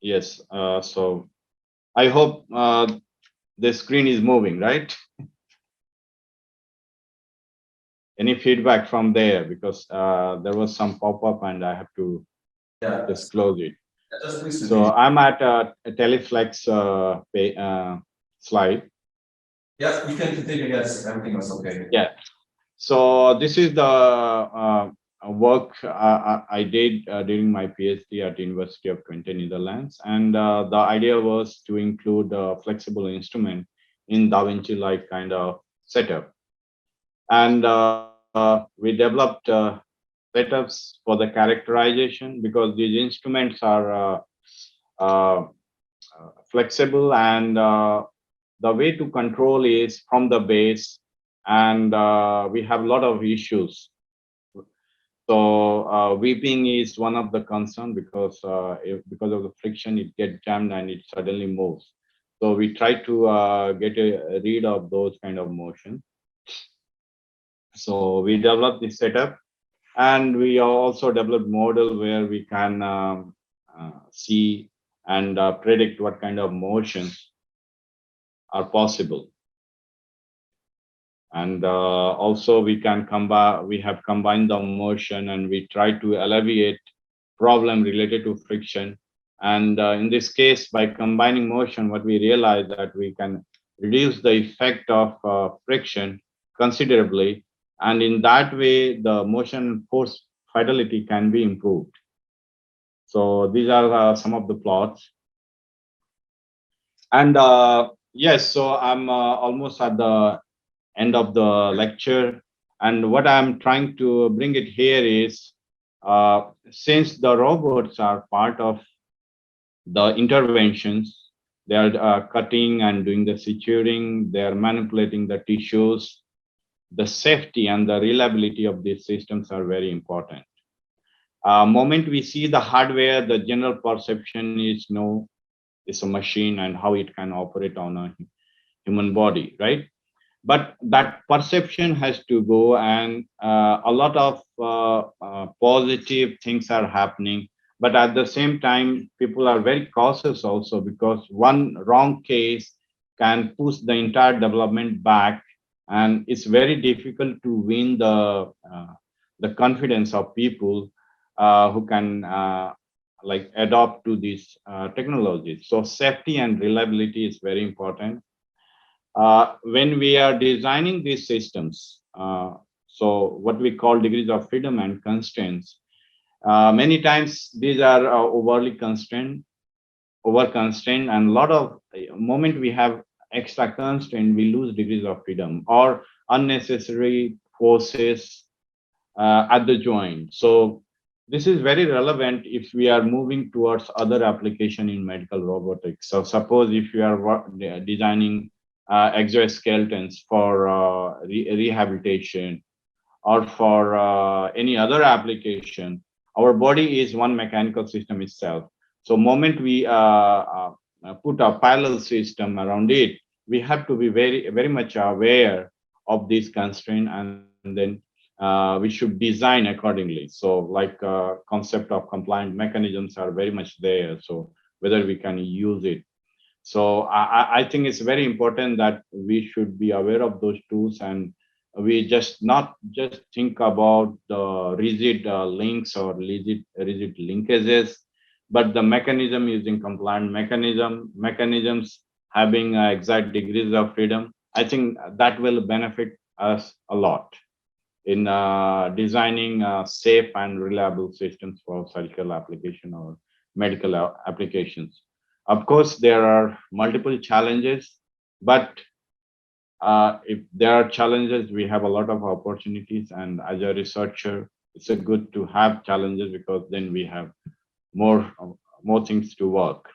Yes. So I hope the screen is moving, right? Any feedback from there? Because there was some pop-up and I have to Yeah, just close it. just please So repeat. I'm at a teleflex slide. Yes, you can continue. Yes, everything was okay. Yeah. So this is the work I did during my PhD at University of Twente, Netherlands, and the idea was to include a flexible instrument in Da Vinci-like kind of setup, and we developed setups for the characterization because these instruments are uh, flexible, and the way to control is from the base, and we have a lot of issues. So weeping is one of the concern because because of the friction, it gets jammed and it suddenly moves. So we try to get a read of those kind of motion. So we developed this setup, and we also developed model where we can see and predict what kind of motions are possible. And also we can combine. We have combined the motion, and we try to alleviate problem related to friction. And in this case, by combining motion, what we realize that we can reduce the effect of friction considerably. And in that way, the motion force fidelity can be improved. So these are some of the plots. And yes, so I'm almost at the end of the lecture. And what I'm trying to bring it here is since the robots are part of the interventions, they are cutting and doing the suturing, they are manipulating the tissues, the safety and the reliability of these systems are very important. Moment we see the hardware, the general perception is no, it's a machine and how it can operate on a human body, right? But that perception has to go, and a lot of positive things are happening, but at the same time people are very cautious also, because one wrong case can push the entire development back, and it's very difficult to win the confidence of people who can like adopt to these technologies. So safety and reliability is very important when we are designing these systems. So what we call degrees of freedom and constraints. Many times these are overly constrained, over constrained, and a lot of moment we have extra constraint, we lose degrees of freedom or unnecessary forces at the joint. So this is very relevant if we are moving towards other application in medical robotics. So suppose if you are designing exoskeletons for rehabilitation or for any other application, our body is one mechanical system itself. So moment we put a parallel system around it, we have to be very much aware of this constraint, and then we should design accordingly. So like concept of compliant mechanisms are very much there, so whether we can use it. So I think it's very important that we should be aware of those tools, and we just not just think about the rigid links or rigid linkages, but the mechanism using compliant mechanisms having exact degrees of freedom. I think that will benefit us a lot in designing safe and reliable systems for surgical application or medical applications. Of course, there are multiple challenges, but if there are challenges, we have a lot of opportunities. And as a researcher, it's a good to have challenges because then we have more more things to work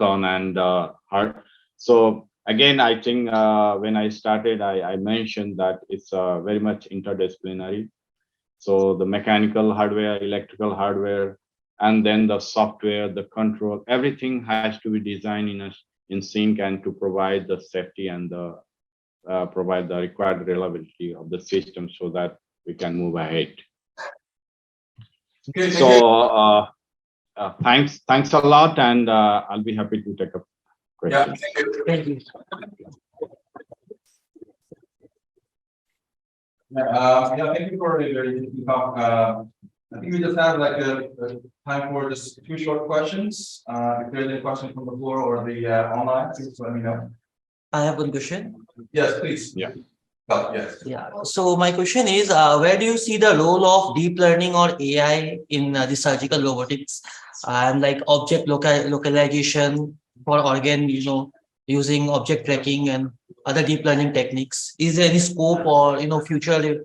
on and hard. So again, I think when I started, I mentioned that it's very much interdisciplinary. So the mechanical hardware, electrical hardware, and then the software, the control, everything has to be designed in sync and to provide the safety and the provide the required reliability of the system so that we can move ahead. Okay, thank So you. Thanks a lot, and I'll be happy to take up Yeah, questions. thank you. Thank you. Yeah, thank you for a very interesting talk. I think we just have like a time for just a few short questions. If there's any question from the floor or the online, please let me know. I have one question. Yes, please. Yeah. Oh, yes. Yeah. So my question is, where do you see the role of deep learning or AI in the surgical robotics and like object localization for organ, using object tracking and other deep learning techniques? Is there any scope or future Yeah,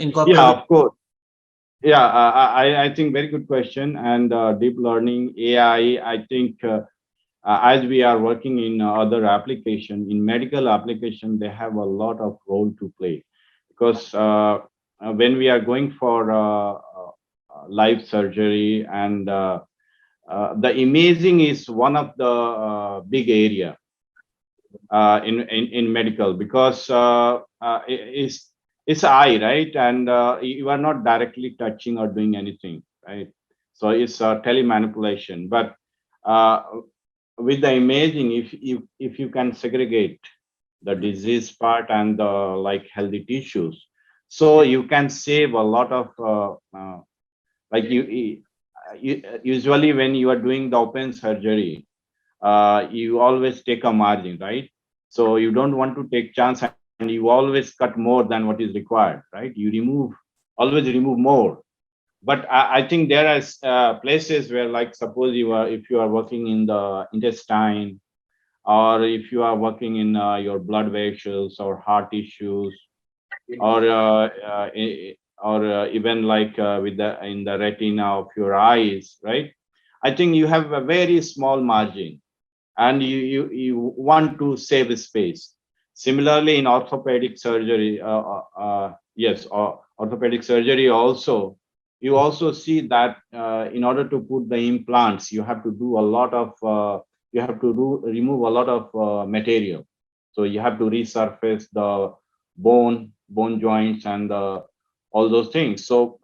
incorporate? of course. Yeah, I think very good question. And deep learning, AI, I think as we are working in other application, in medical application, they have a lot of role to play because when we are going for live surgery and the imaging is one of the big area in medical because it's eye, right? And you are not directly touching or doing anything, right? So it's telemanipulation. But uh, with the imaging, if you can segregate the disease part and the like healthy tissues, so you can save a lot of like usually when you are doing the open surgery, you always take a margin, right? So you don't want to take chance and you always cut more than what is required, right? You always remove more. But I think there are places where, like, suppose if you are working in the intestine, or if you are working in your blood vessels or heart issues, or even like with the in the retina of your eyes, right? I think you have a very small margin and you want to save space. Similarly, in orthopedic surgery, yes, orthopedic surgery also, you also see that in order to put the implants, you have to do a lot of, you have to remove a lot of material. So you have to resurface the bone joints and all those things. So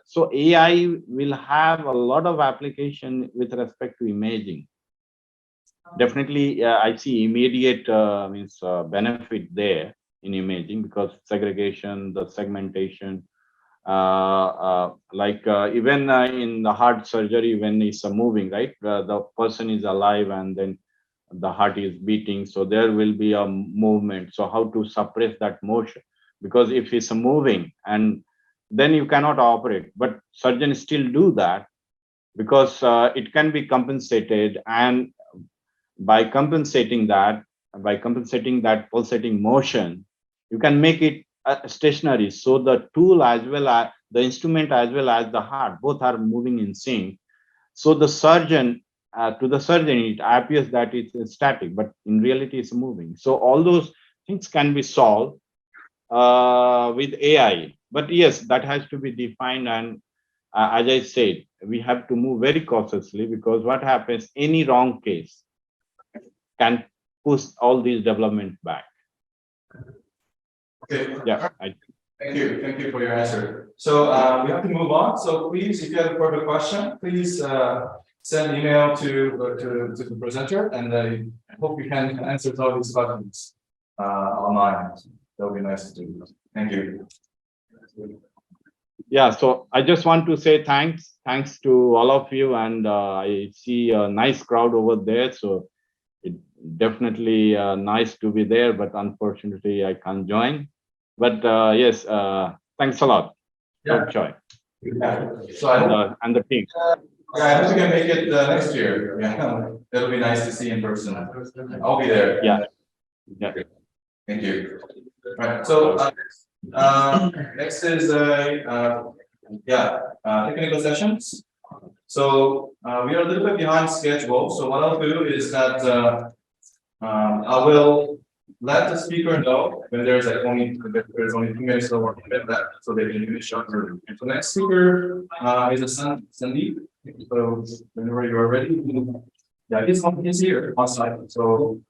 so AI will have a lot of application with respect to imaging. Definitely, I see immediate means benefit there in imaging because segregation, the segmentation, like even in the heart surgery when it's moving, right? The person is alive and then the heart is beating, so there will be a movement. So how to suppress that motion? Because if it's moving and then you cannot operate, but surgeons still do that because it can be compensated, and by compensating that pulsating motion, you can make it stationary, so the tool as well as the instrument as well as the heart both are moving in sync. So the surgeon, to the surgeon it appears that it's static, but in reality it's moving. So all those things can be solved with AI. But yes, that has to be defined, and as I said, we have to move very cautiously because what happens, any wrong case can push all these development back. Okay. Yeah, Thank you for your answer. So we have to move on. So please, if you have a further question, please send email to the presenter, and I hope you can answer all these questions online. That would be nice to do. Thank you. yeah. So I just want to say thanks to all of you, and I see a nice crowd over there. So it definitely nice to be there, but unfortunately I can't join. But yes, thanks a lot. Yeah. Joy. Yeah. So I hope, And the team. yeah, I hope you can make it next year. Yeah, it'll be nice to see in person. I'll be there. Yeah. Yeah. Thank you. Right. So next is technical sessions. So we are a little bit behind schedule. So what I'll do is that I will let the speaker know when there's like only 2 minutes or 1 minute left, so they can finish up early. And so next speaker is a Sandeep. So whenever you are ready, yeah, he's here on site. So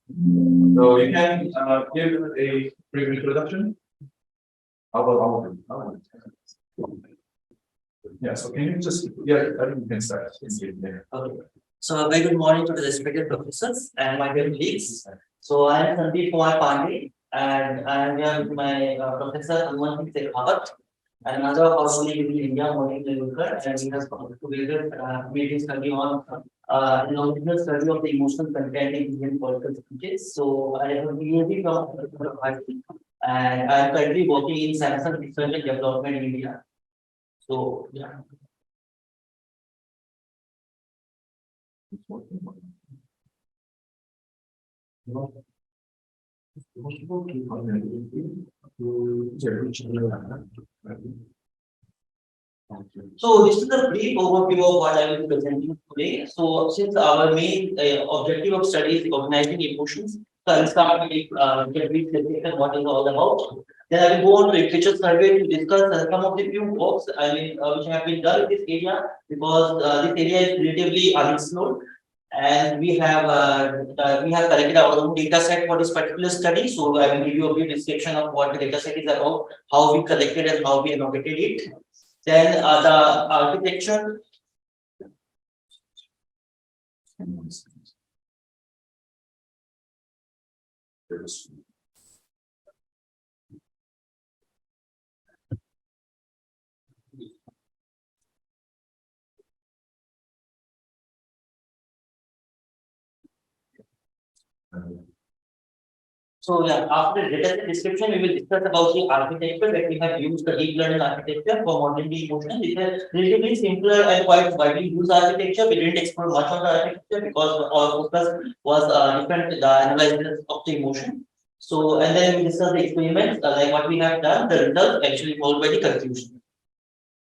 So you can give a brief introduction. Yeah, so can you just, yeah, I think you can start. Okay. So, very good morning to the respected professors and my dear colleagues. So, I am Sandeep Kumar Pandey, and I am here with my professor Hanuman Sekhawat, and another of our colleague in India, Mohit Lelukar, and we have come together made a study on longitudinal study of the emotional content in Indian political speeches. So, I am really from and I am currently working in Samsung Research and Development in India. So, yeah. So this is a brief overview of what I will be presenting today. So since our main objective of study is recognizing emotions, so I'll start with a brief description what is all about. Then I will go on to literature survey to discuss some of the few works which have been done in this area because this area is relatively unexplored. And we have collected our own data set for this particular study. So I will give you a brief description of what the data set is about, how we collected and how we annotated it. Then the architecture. So yeah, after the data set description, we will discuss about the architecture that we have used the deep learning architecture for modeling the emotion. It's a relatively simpler and quite widely used architecture. We didn't explore much on the architecture because our focus was different the analysis of the emotion. So and then we discuss the experiments like what we have done, the result actually followed by the conclusion.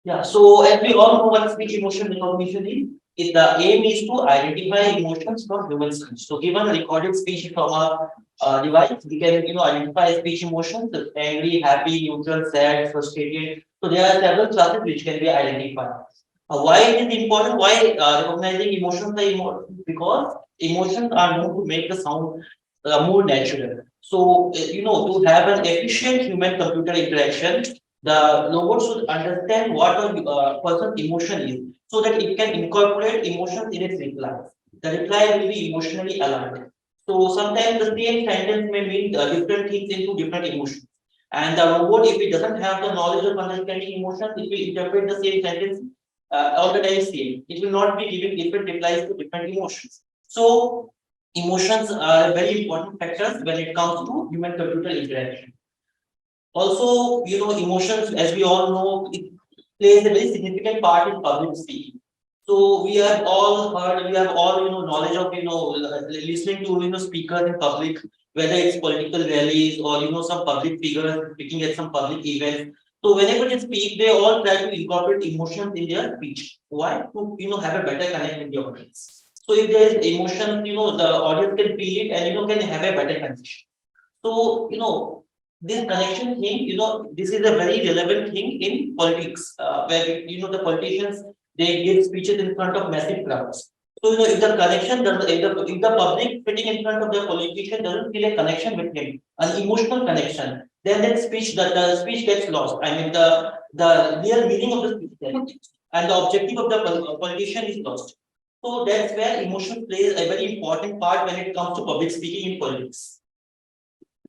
Yeah, so as we all know what speech emotion recognition is, the aim is to identify emotions from human speech. So given a recorded speech from a device, we can identify speech emotions, angry, happy, neutral, sad, frustrated. So there are several classes which can be identified. Why it is important? Why recognizing emotions are important? Because emotions are known to make the sound more natural. So to have an efficient human-computer interaction, the robot should understand what a person's emotion is so that it can incorporate emotions in its reply. The reply will be emotionally aligned. So sometimes the same sentence may mean different things into different emotions. And the robot, if it doesn't have the knowledge of understanding emotions, it will interpret the same sentence all the time same. It will not be giving different replies to different emotions. So emotions are very important factors when it comes to human-computer interaction. Also, emotions, as we all know, it plays a very significant part in public speaking. So we have all heard, we have all knowledge of listening to speakers in public, whether it's political rallies or some public figures speaking at some public events. So whenever they speak, they all try to incorporate emotions in their speech. Why? To have a better connect with the audience. So if there is emotion, the audience can feel it and can have a better connection. So, this connection thing, this is a very relevant thing in politics, where, the politicians, they give speeches in front of massive crowds. So, if the connection doesn't, if the public sitting in front of the politician doesn't feel a connection with him, an emotional connection, then that speech, the speech gets lost. I mean, the real meaning of the speech gets, and the objective of the politician is lost. So that's where emotion plays a very important part when it comes to public speaking in politics.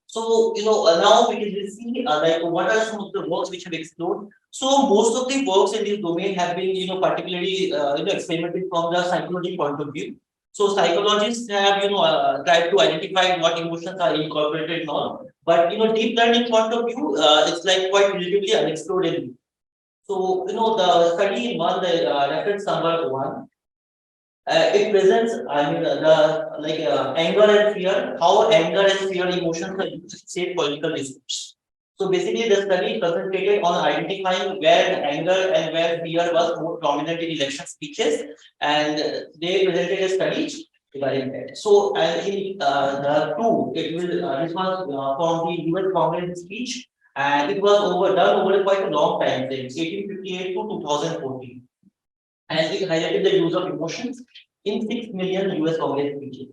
So, now we can see like what are some of the works which have explored. So most of the works in this domain have been, particularly, experimented from the psychology point of view. So psychologists have, tried to identify what emotions are incorporated and all. But, deep learning point of view, it's like quite relatively unexplored. So, the study in one, the reference number one, it presents, I mean, the like anger and fear, how anger and fear emotions are used to shape political discourse. So basically, the study concentrated on identifying where anger and where fear was more prominent in election speeches, and they presented a study regarding that. So, and in the two, it will this was from the US Congress speech, and it was done over quite a long time, frame, 1858 to 2014, and it highlighted the use of emotions in 6 million US Congress speeches.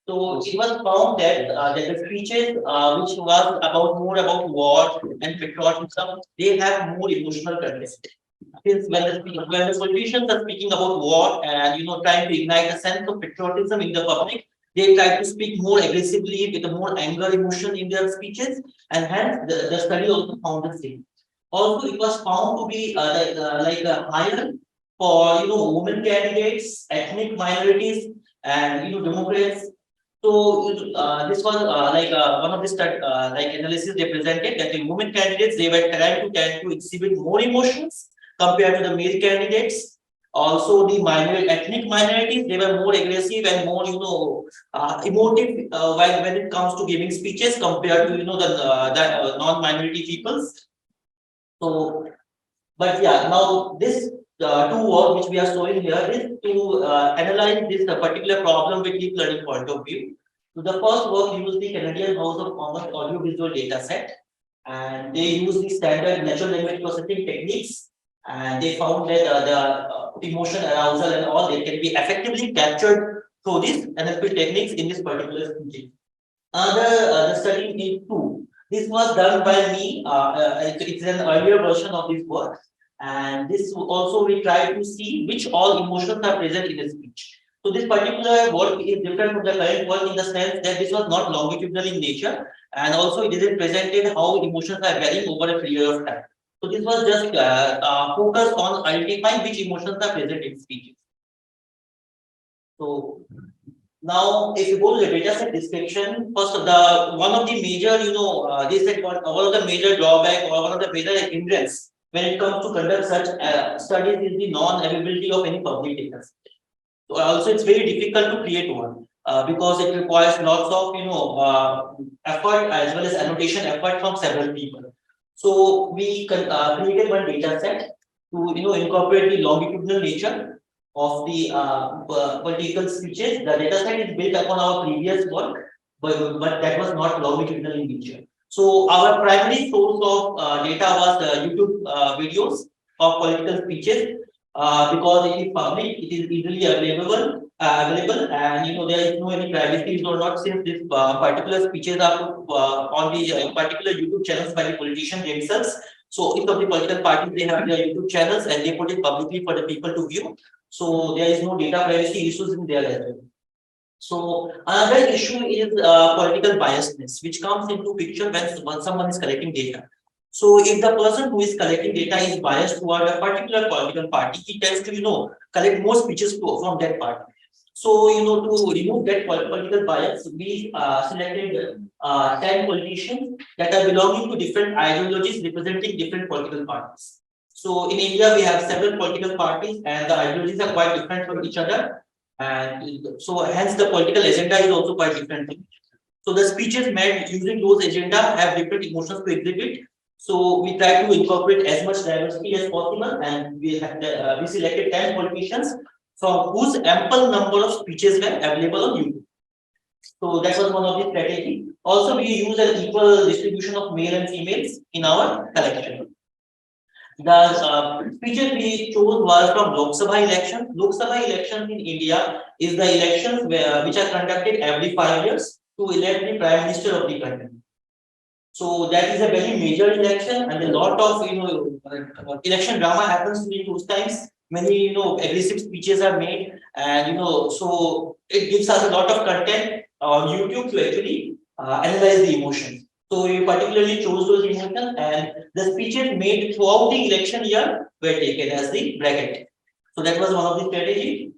So it was found that the speeches which was about more about war and patriotism, they have more emotional content. Since when the politicians are speaking about war and trying to ignite a sense of patriotism in the public, they try to speak more aggressively with a more anger emotion in their speeches, and hence the study also found the same. Also, it was found to be higher for women candidates, ethnic minorities, and Democrats. So this was one of the analysis they presented that the women candidates they were tend to exhibit more emotions compared to the male candidates. Also, the ethnic minorities they were more aggressive and more emotive when it comes to giving speeches compared to the non-minority peoples. So, but yeah, now this two work which we are showing here is to analyze this particular problem with deep learning point of view. So the first work used the Canadian House of Commons audiovisual data set, and they use the standard natural language processing techniques, and they found that the emotion arousal and all they can be effectively captured through these NLP techniques in this particular speech. Another the study in two. This was done by me. It's an earlier version of this work, and this also we try to see which all emotions are present in a speech. So this particular work is different from the current work in the sense that this was not longitudinal in nature, and also it isn't presented how emotions are varying over a period of time. So this was just focused on identifying which emotions are present in speeches. So now, if you go to the data set description, first the one of the major, they said one of the major drawback or one of the major hindrance when it comes to conduct such studies is the non-availability of any public data. So also, it's very difficult to create one because it requires lots of effort as well as annotation effort from several people. So we created one data set to incorporate the longitudinal nature of the political speeches. The data set is built upon our previous work, but that was not longitudinal in nature. So our primary source of data was the YouTube videos of political speeches because it is public, it is easily available, and there is no any privacy or not since this particular speeches are put on the particular YouTube channels by the politicians themselves. So each of the political parties they have their YouTube channels and they put it publicly for the people to view. So there is no data privacy issues in there as well. So another issue is political biasness, which comes into picture when someone is collecting data. So if the person who is collecting data is biased toward a particular political party, he tends to collect more speeches from that party. So to remove that political bias, we selected 10 politicians that are belonging to different ideologies representing different political parties. So in India, we have several political parties, and the ideologies are quite different from each other. And so hence the political agenda is also quite different. So the speeches made using those agenda have different emotions to exhibit. So we try to incorporate as much diversity as possible, and we selected 10 politicians from whose ample number of speeches were available on YouTube. So that was one of the strategy. Also, we use an equal distribution of male and females in our collection. The speeches we chose was from Lok Sabha election. Lok Sabha elections in India is the elections which are conducted every 5 years to elect the Prime Minister of the country. So that is a very major election, and a lot of election drama happens during those times. Many aggressive speeches are made, and so it gives us a lot of content on YouTube to actually analyze the emotions. So we particularly chose those emotions, and the speeches made throughout the election year were taken as the bracket. So that was one of the strategies.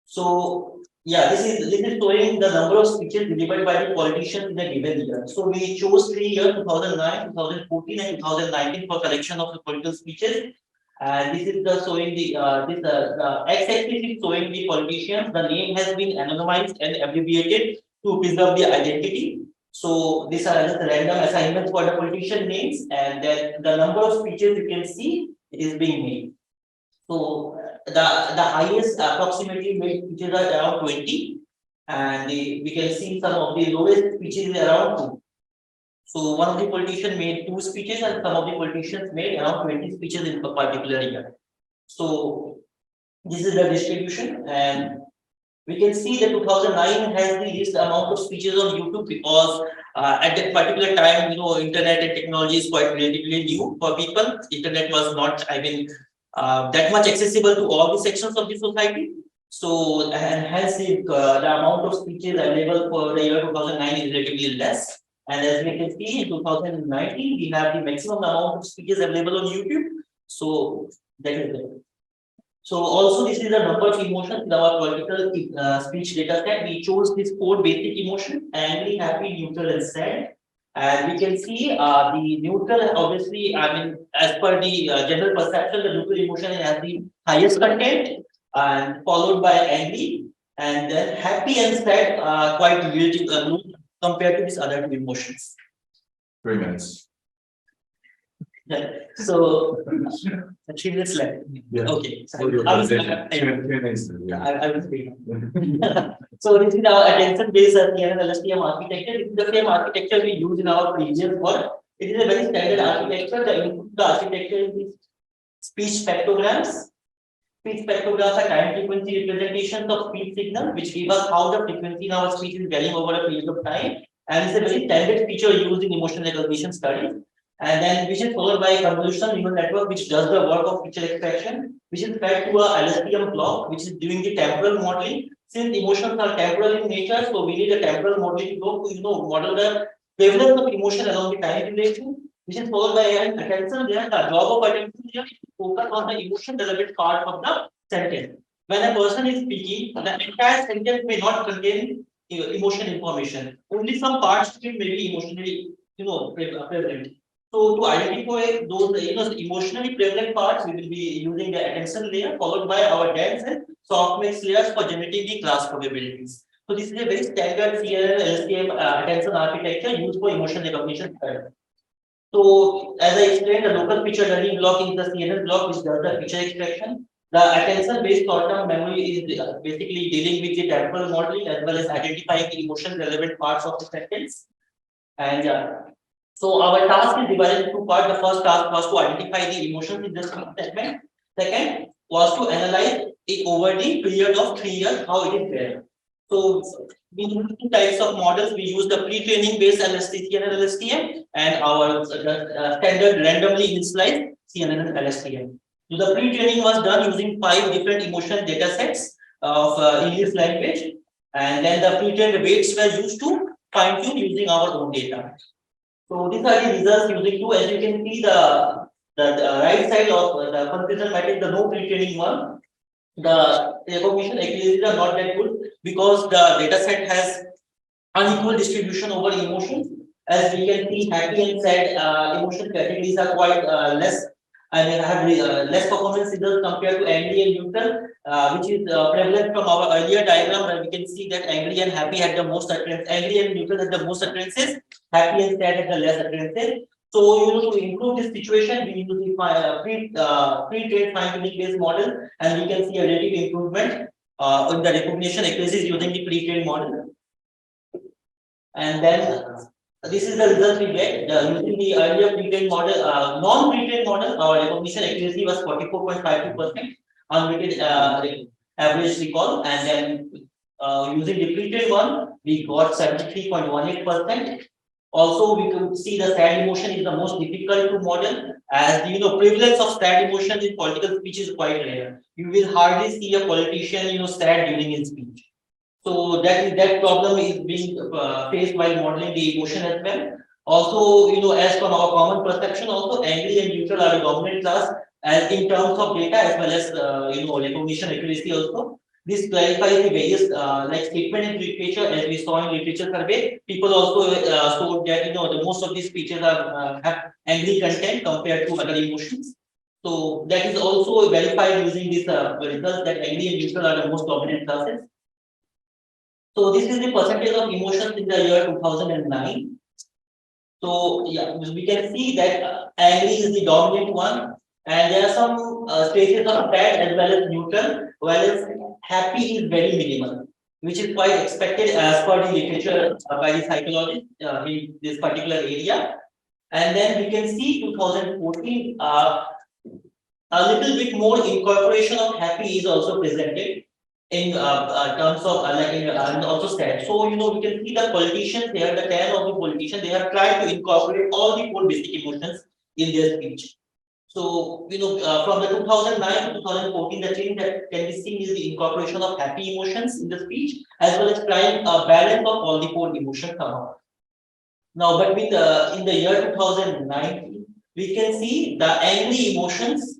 So yeah, this is showing the number of speeches delivered by the politicians in a given year. So we chose 3 years, 2009, 2014, and 2019 for collection of the political speeches. And this is the showing the x-axis is showing the politicians. The name has been anonymized and abbreviated to preserve the identity. So these are just random assignments for the politician names, and then the number of speeches you can see it is being made. So the highest approximately made speeches are around 20, and we can see some of the lowest speeches around 2. So one of the politicians made 2 speeches, and some of the politicians made around 20 speeches in a particular year. So this is the distribution, and We can see that 2009 has the least amount of speeches on YouTube because at that particular time, internet and technology is quite relatively new for people. Internet was not, that much accessible to all the sections of the society. So, and hence the amount of speeches available for the year 2009 is relatively less. And as we can see in 2019, we have the maximum amount of speeches available on YouTube. So that is it. So also this is the number of emotions in our political speech data set. We chose this four basic emotions: angry, happy, neutral, and sad. And we can see the neutral, obviously, as per the general perception, the neutral emotion has the highest content, and followed by angry, and then happy and sad quite relative low compared to these other two emotions. 3 minutes. So 3 minutes left. Yeah. Okay. So I will speak. So this is our attention-based LSTM architecture. This is the same architecture we use in our previous work. It is a very standard architecture. The input to the architecture is speech spectrograms. Speech spectrograms are time frequency representations of speech signal, which give us how the frequency in our speech is varying over a period of time. And it's a very standard feature used in emotion recognition studies. And then which is followed by a convolutional neural network, which does the work of feature extraction, which is fed to a LSTM block, which is doing the temporal modeling. Since emotions are temporal in nature, so we need a temporal modeling block to model the prevalence of emotion along the time relation, which is followed by an attention. There, the job of attention here is to focus on the emotion relevant part of the sentence. When a person is speaking, the entire sentence may not contain emotion information. Only some parts of it may be emotionally, prevalent. So to identify those emotionally prevalent parts, we will be using the attention layer followed by our dense and softmax layers for generating the class probabilities. So this is a very standard CNN LSTM attention architecture used for emotion recognition. So as I explained, the local feature learning block is the CNN block which does the feature extraction. The attention-based short-term memory is basically dealing with the temporal modeling as well as identifying the emotion relevant parts of the sentence. And so our task is divided into two parts. The first task was to identify the emotions in this segment. Second was to analyze it over the period of 3 years, how it is there. So we use two types of models. We use the pre-training based LSTM and LSTM and our standard randomly initialized CNN and LSTM. So the pre-training was done using 5 different emotion data sets of English language, and then the pre-trained weights were used to fine-tune using our own data. So these are the results using two. As you can see, the right side of the confusion matrix, the no pre-training one, the recognition accuracy are not that good because the data set has unequal distribution over emotions. As we can see, happy and sad emotion categories are quite less, and they have less performance results compared to angry and neutral, which is prevalent from our earlier diagram, where we can see that angry and happy had the most occurrences, angry and neutral had the most occurrences, happy and sad had the less occurrences. So, to improve this situation, we use the pre-trained fine-tuning based model, and we can see a relative improvement in the recognition accuracy using the pre-trained model. And then this is the result we get using the earlier pre-trained model, non-pre-trained model. Our recognition accuracy was 44.52% unweighted average recall, and then using the pre-trained one, we got 73.18%. Also, we could see the sad emotion is the most difficult to model, as prevalence of sad emotion in political speech is quite rare. You will hardly see a politician sad during his speech. So that problem is being faced while modeling the emotion as well. Also, as from our common perception, also angry and neutral are a dominant class, as in terms of data as well as recognition accuracy also. This clarifies the various like statement in literature, as we saw in literature survey. People also showed that the most of these speeches are have angry content compared to other emotions. So that is also verified using this results that angry and neutral are the most dominant classes. So this is the percentage of emotions in the year 2009. So yeah, we can see that angry is the dominant one, and there are some stages of sad as well as neutral, whereas happy is very minimal, which is quite expected as per the literature by the psychologists in this particular area. And then we can see 2014 a little bit more incorporation of happy is also presented. in terms of and also said. So we can see the politicians here, the 10 of the politicians, they have tried to incorporate all the four basic emotions in their speech. So from the 2009 to 2014, the change that can be seen is the incorporation of happy emotions in the speech, as well as trying a balance of all the four emotions somehow. Now, but with in the year 2019, we can see the angry emotions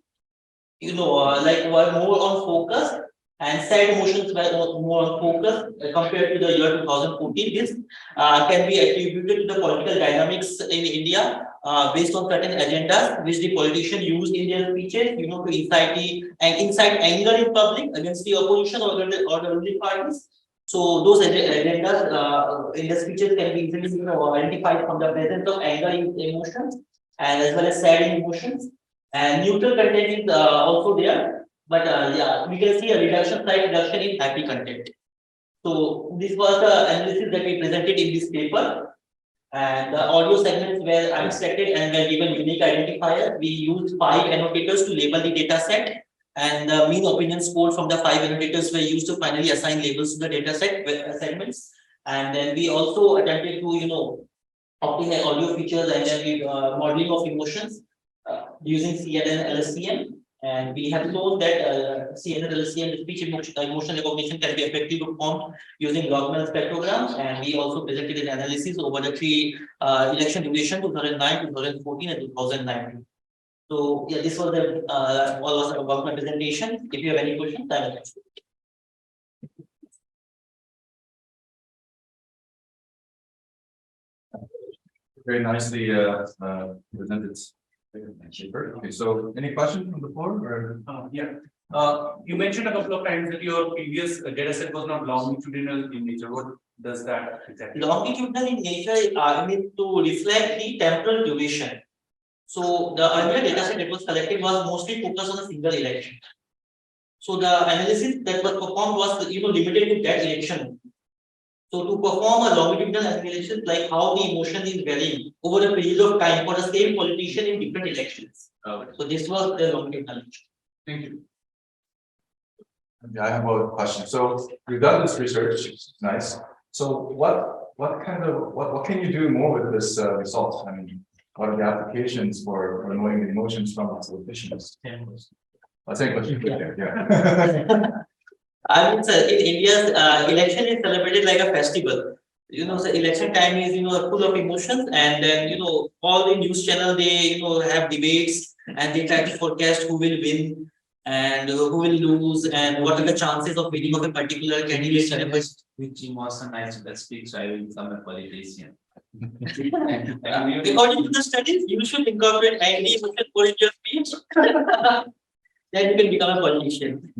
like were more on focus, and sad emotions were more on focus compared to the year 2014. This can be attributed to the political dynamics in India based on certain agendas which the politicians used in their speeches, to incite anger in public against the opposition or the ruling parties. So those agendas in the speeches can be easily identified from the presence of anger emotions and as well as sad emotions, and neutral content is also there, but yeah, we can see a slight reduction in happy content. So this was the analysis that we presented in this paper, and the audio segments were abstracted and were given unique identifier. We used 5 annotators to label the data set, and the mean opinion score from the 5 annotators were used to finally assign labels to the data set segments. And then we also attempted to optimize audio features and then we modeling of emotions using CNN and LSTM. And we have shown that CNN and LSTM, the speech emotion recognition, can be effectively performed using log spectrograms. And we also presented an analysis over the 3 election duration 2009, 2014, and 2019. So yeah, this was the all was about my presentation. If you have any questions, I will answer. Very nicely presented. Okay, so any questions from the floor? Or? Yeah. You mentioned a couple of times that your previous data set was not longitudinal in nature. What does that exactly? Longitudinal in nature, I mean to reflect the temporal duration. So the earlier data set that was collected was mostly focused on a single election. So the analysis that was performed was limited to that election. So to perform a longitudinal analysis, like how the emotion is varying over a period of time for the same politician in different elections. So this was the longitudinal analysis. Thank you. Yeah, I have a question. So you've done this research, it's nice. So what can you do more with this result? I mean, what are the applications for knowing the emotions from politicians? I'll take what you put there. Yeah. I mean, sir, in India's election is celebrated like a festival. So election time is full of emotions, and then all the news channel they have debates and they try to forecast who will win and who will lose and what are the chances of winning of a particular candidate. Which was a nice that speaks, I will become a politician. According to the studies, you should incorporate any emotion for your speech. Then you can become a politician.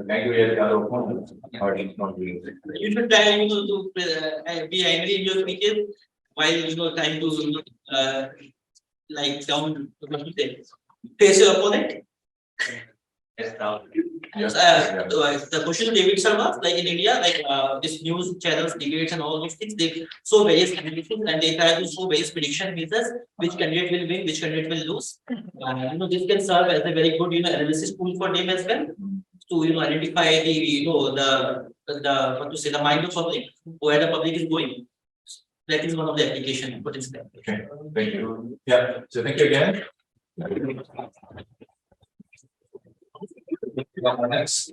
Angry at the other opponent. You should try to be angry in your speeches while trying to like down what to say, face your opponent. Yes. The question to David sir was like in India, like this news channels, debates, and all those things, they show various analysis and they try to show various prediction methods, which candidate will win, which candidate will lose. This can serve as a very good analysis tool for them as well to identify the what to say, the mind of public, where the public is going. That is one of the application put in there. Okay, thank you. Yeah, so thank you again. Next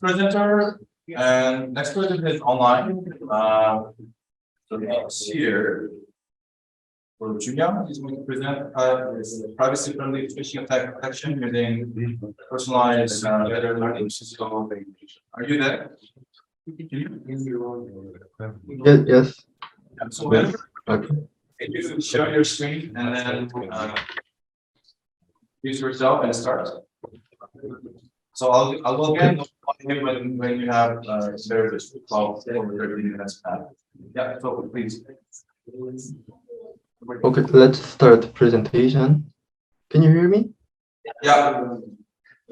presenter, and next presenter is online. So it's here. For Julia, he's going to present privacy-friendly phishing attack protection using personalized better learning. So, are you there? Yes. So, Yes. Okay. if you share your screen and then use yourself and start. So I'll go again when you have service 12 or 30 minutes back. Yeah, so please. Okay, let's start presentation. Can you hear me? Yeah.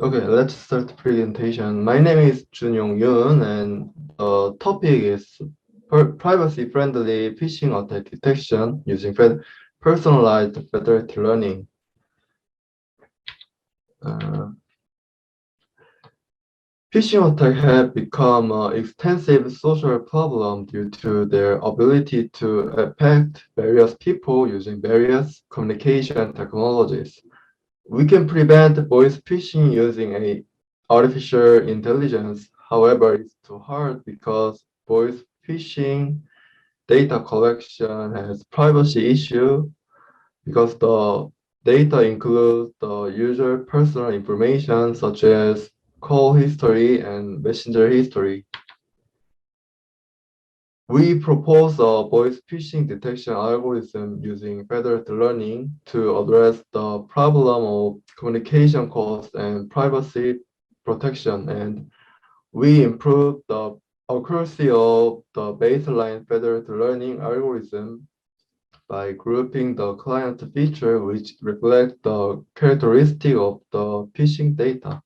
Okay, let's start presentation. My name is Junyoung Yoon, and the topic is privacy-friendly phishing attack detection using personalized federated learning. Phishing attacks have become an extensive social problem due to their ability to affect various people using various communication technologies. We can prevent voice phishing using artificial intelligence. However, it's too hard because voice phishing data collection has privacy issue because the data includes the user personal information such as call history and messenger history. We propose a voice phishing detection algorithm using federated learning to address the problem of communication cost and privacy protection, and we improve the accuracy of the baseline federated learning algorithm by grouping the client feature which reflect the characteristic of the phishing data.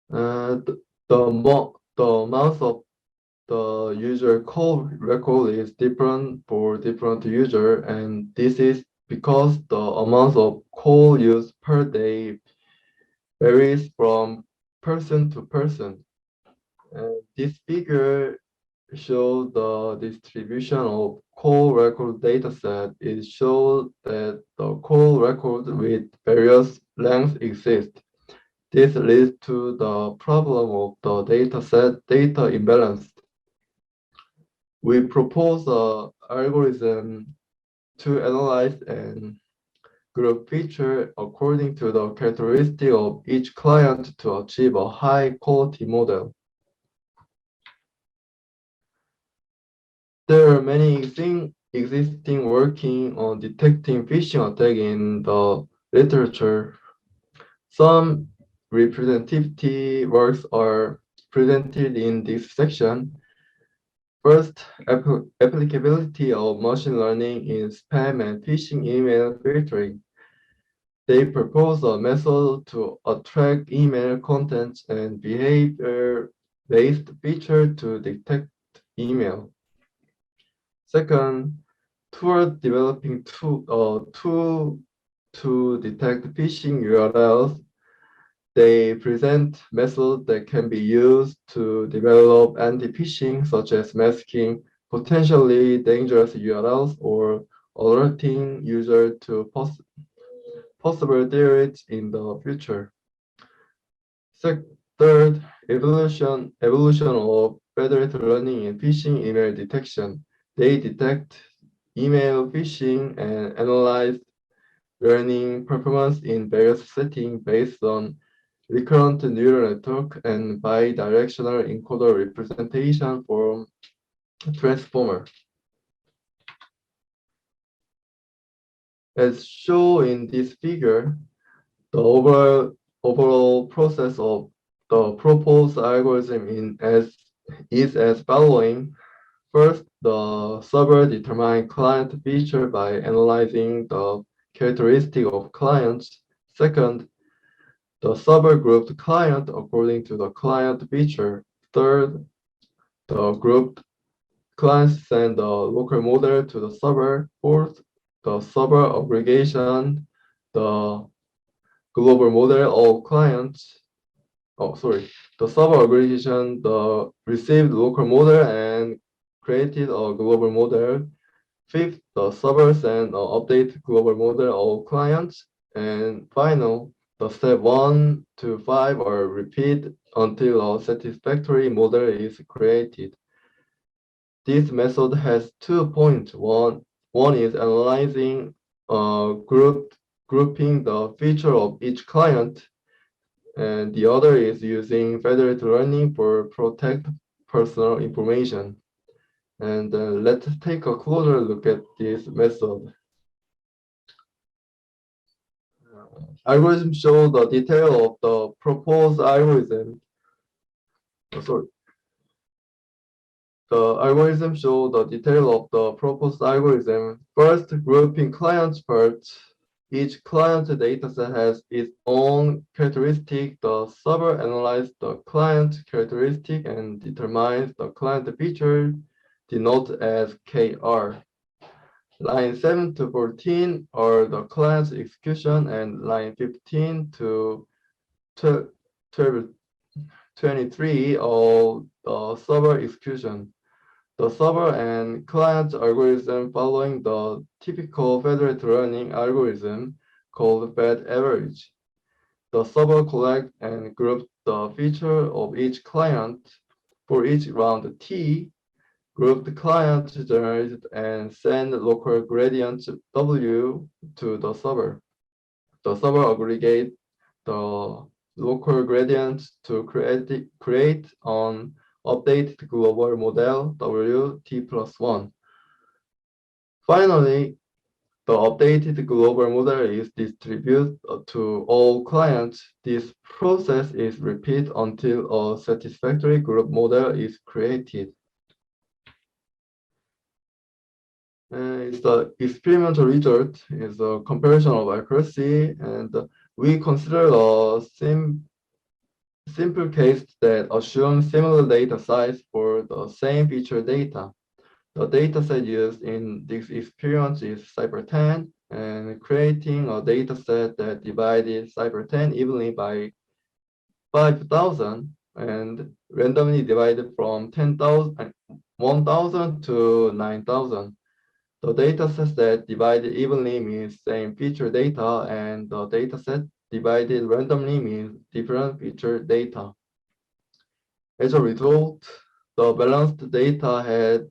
The amount of the user call record is different for different user, and this is because the amount of call used per day varies from person to person. This figure shows the distribution of call record dataset. It shows that the call record with various lengths exist. This leads to the problem of the dataset data imbalance. We propose an algorithm to analyze and group feature according to the characteristic of each client to achieve a high quality model. There are many existing working on detecting phishing attack in the literature. Some representative works are presented in this section. First, applicability of machine learning in spam and phishing email filtering. They propose a method to attract email contents and behavior-based feature to detect email. Second, toward developing tool to detect phishing URLs. They present methods that can be used to develop anti-phishing, such as masking potentially dangerous URLs or alerting users to possible threats in the future. Third, evolution of federated learning and phishing email detection. They detect email phishing and analyze learning performance in various settings based on recurrent neural network and bidirectional encoder representation from transformer. As shown in this figure, the overall process of the proposed algorithm is as following. First, the server determines client feature by analyzing the characteristic of clients. Second, the server grouped client according to the client feature. Third, the grouped clients send the local model to the server. Fourth, the server aggregation the global model of clients. Oh, sorry. The server aggregation the received local model and created a global model. Fifth, the server send an update global model of clients. And final, the step 1 to 5 are repeated until a satisfactory model is created. This method has 2 points. One is analyzing grouping the feature of each client, and the other is using federated learning for protect personal information. And let's take a closer look at this method. Algorithm show the detail of the proposed algorithm. Sorry. The algorithm show the detail of the proposed algorithm. First, grouping clients parts. Each client dataset has its own characteristic. The server analyzes the client characteristic and determines the client feature, denoted as KR. Line 7 to 14 are the client's execution, and line 15 to 1223 of the server execution. The server and client algorithm following the typical federated learning algorithm called Fed average. The server collects and groups the feature of each client for each round T. Group the client generated and send local gradient W to the server. The server aggregates the local gradient to create an updated global model W T plus 1. Finally, the updated global model is distributed to all clients. This process is repeated until a satisfactory group model is created. It's the experimental result is a comparison of accuracy, and we consider a simple case that assumes similar data size for the same feature data. The dataset used in this experiment is CyPER10, and creating a dataset that divided CyPER10 evenly by 5,000 and randomly divided from 10,000, 1,000 to 9,000. The dataset that divided evenly means same feature data, and the dataset divided randomly means different feature data. As a result, the balanced data had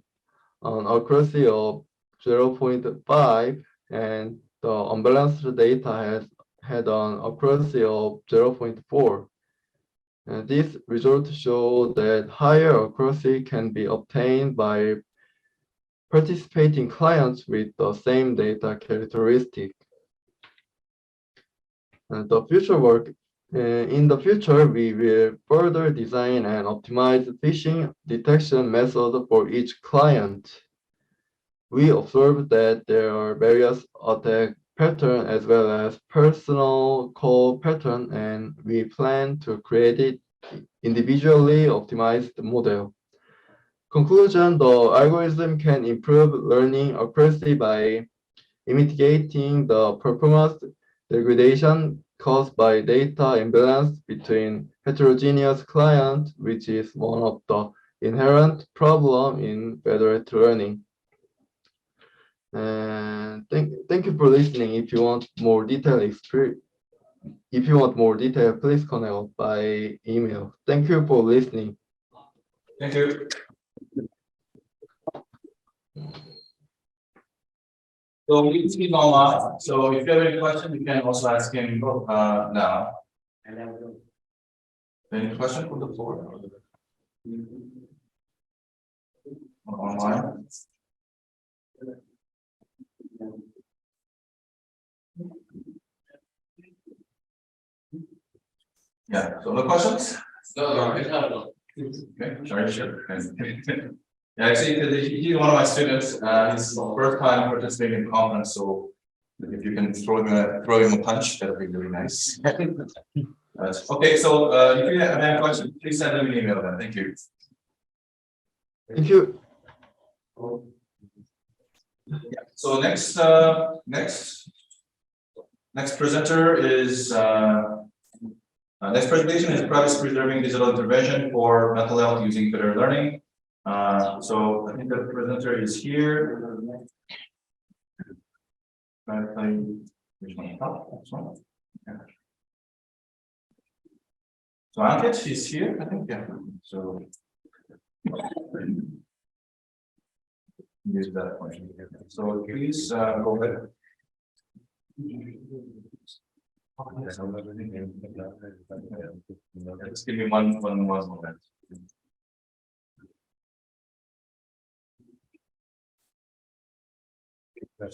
an accuracy of 0.5, and the unbalanced data had an accuracy of 0.4. And these results show that higher accuracy can be obtained by participating clients with the same data characteristic. And the future work, in the future, we will further design and optimize phishing detection method for each client. We observed that there are various attack patterns as well as personal call pattern, and we plan to create it individually optimized model. Conclusion, the algorithm can improve learning accuracy by mitigating the performance degradation caused by data imbalance between heterogeneous clients, which is one of the inherent problems in federated learning. And thank you for listening. If you want more detailed please connect by email. Thank you for listening. Thank you. So we can speak online. So if you have any questions, you can also ask him now. Any question from the floor? Online? Yeah, so no questions? No. Okay, sorry, sure. Yeah, actually, because he's one of my students, he's first time participating in conference, so if you can throw him a punch, that would be really nice. Okay, so if you have any questions, please send them an email then. Thank you. If you So next presenter is next presentation is privacy preserving digital intervention for mental health using federated learning. So I think the presenter is here. Which one? Oh, this one. Yeah. So Ankit, she's here, I think, yeah. So use that function. So please go ahead. Just give me one moment. It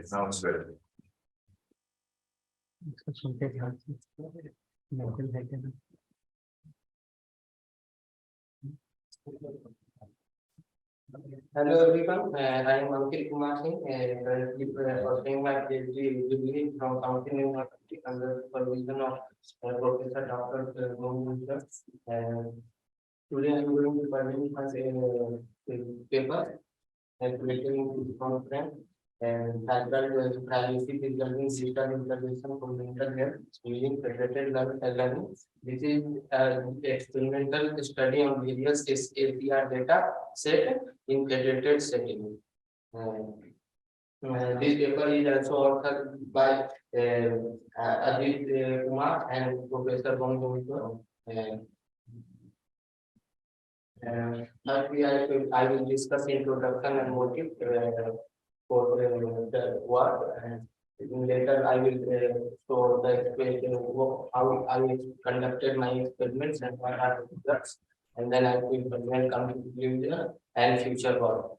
sounds good. Hello everyone, I am Ankit Kumar Singh, currently pursuing my PhD degree from County University under supervision of Professor Dr. Room-3. Today I am going to present my paper and presenting to this conference. and hybrid privacy preserving digital integration for mental health using federated learning. This is an experimental study on various APR data set in federated setting. This paper is also authored by Ajit Kumar and Professor Bong Joon. I will discuss introduction and motive for the work, and later I will show the how I conducted my experiments and what are the results, and then I will then come to conclusion and future work.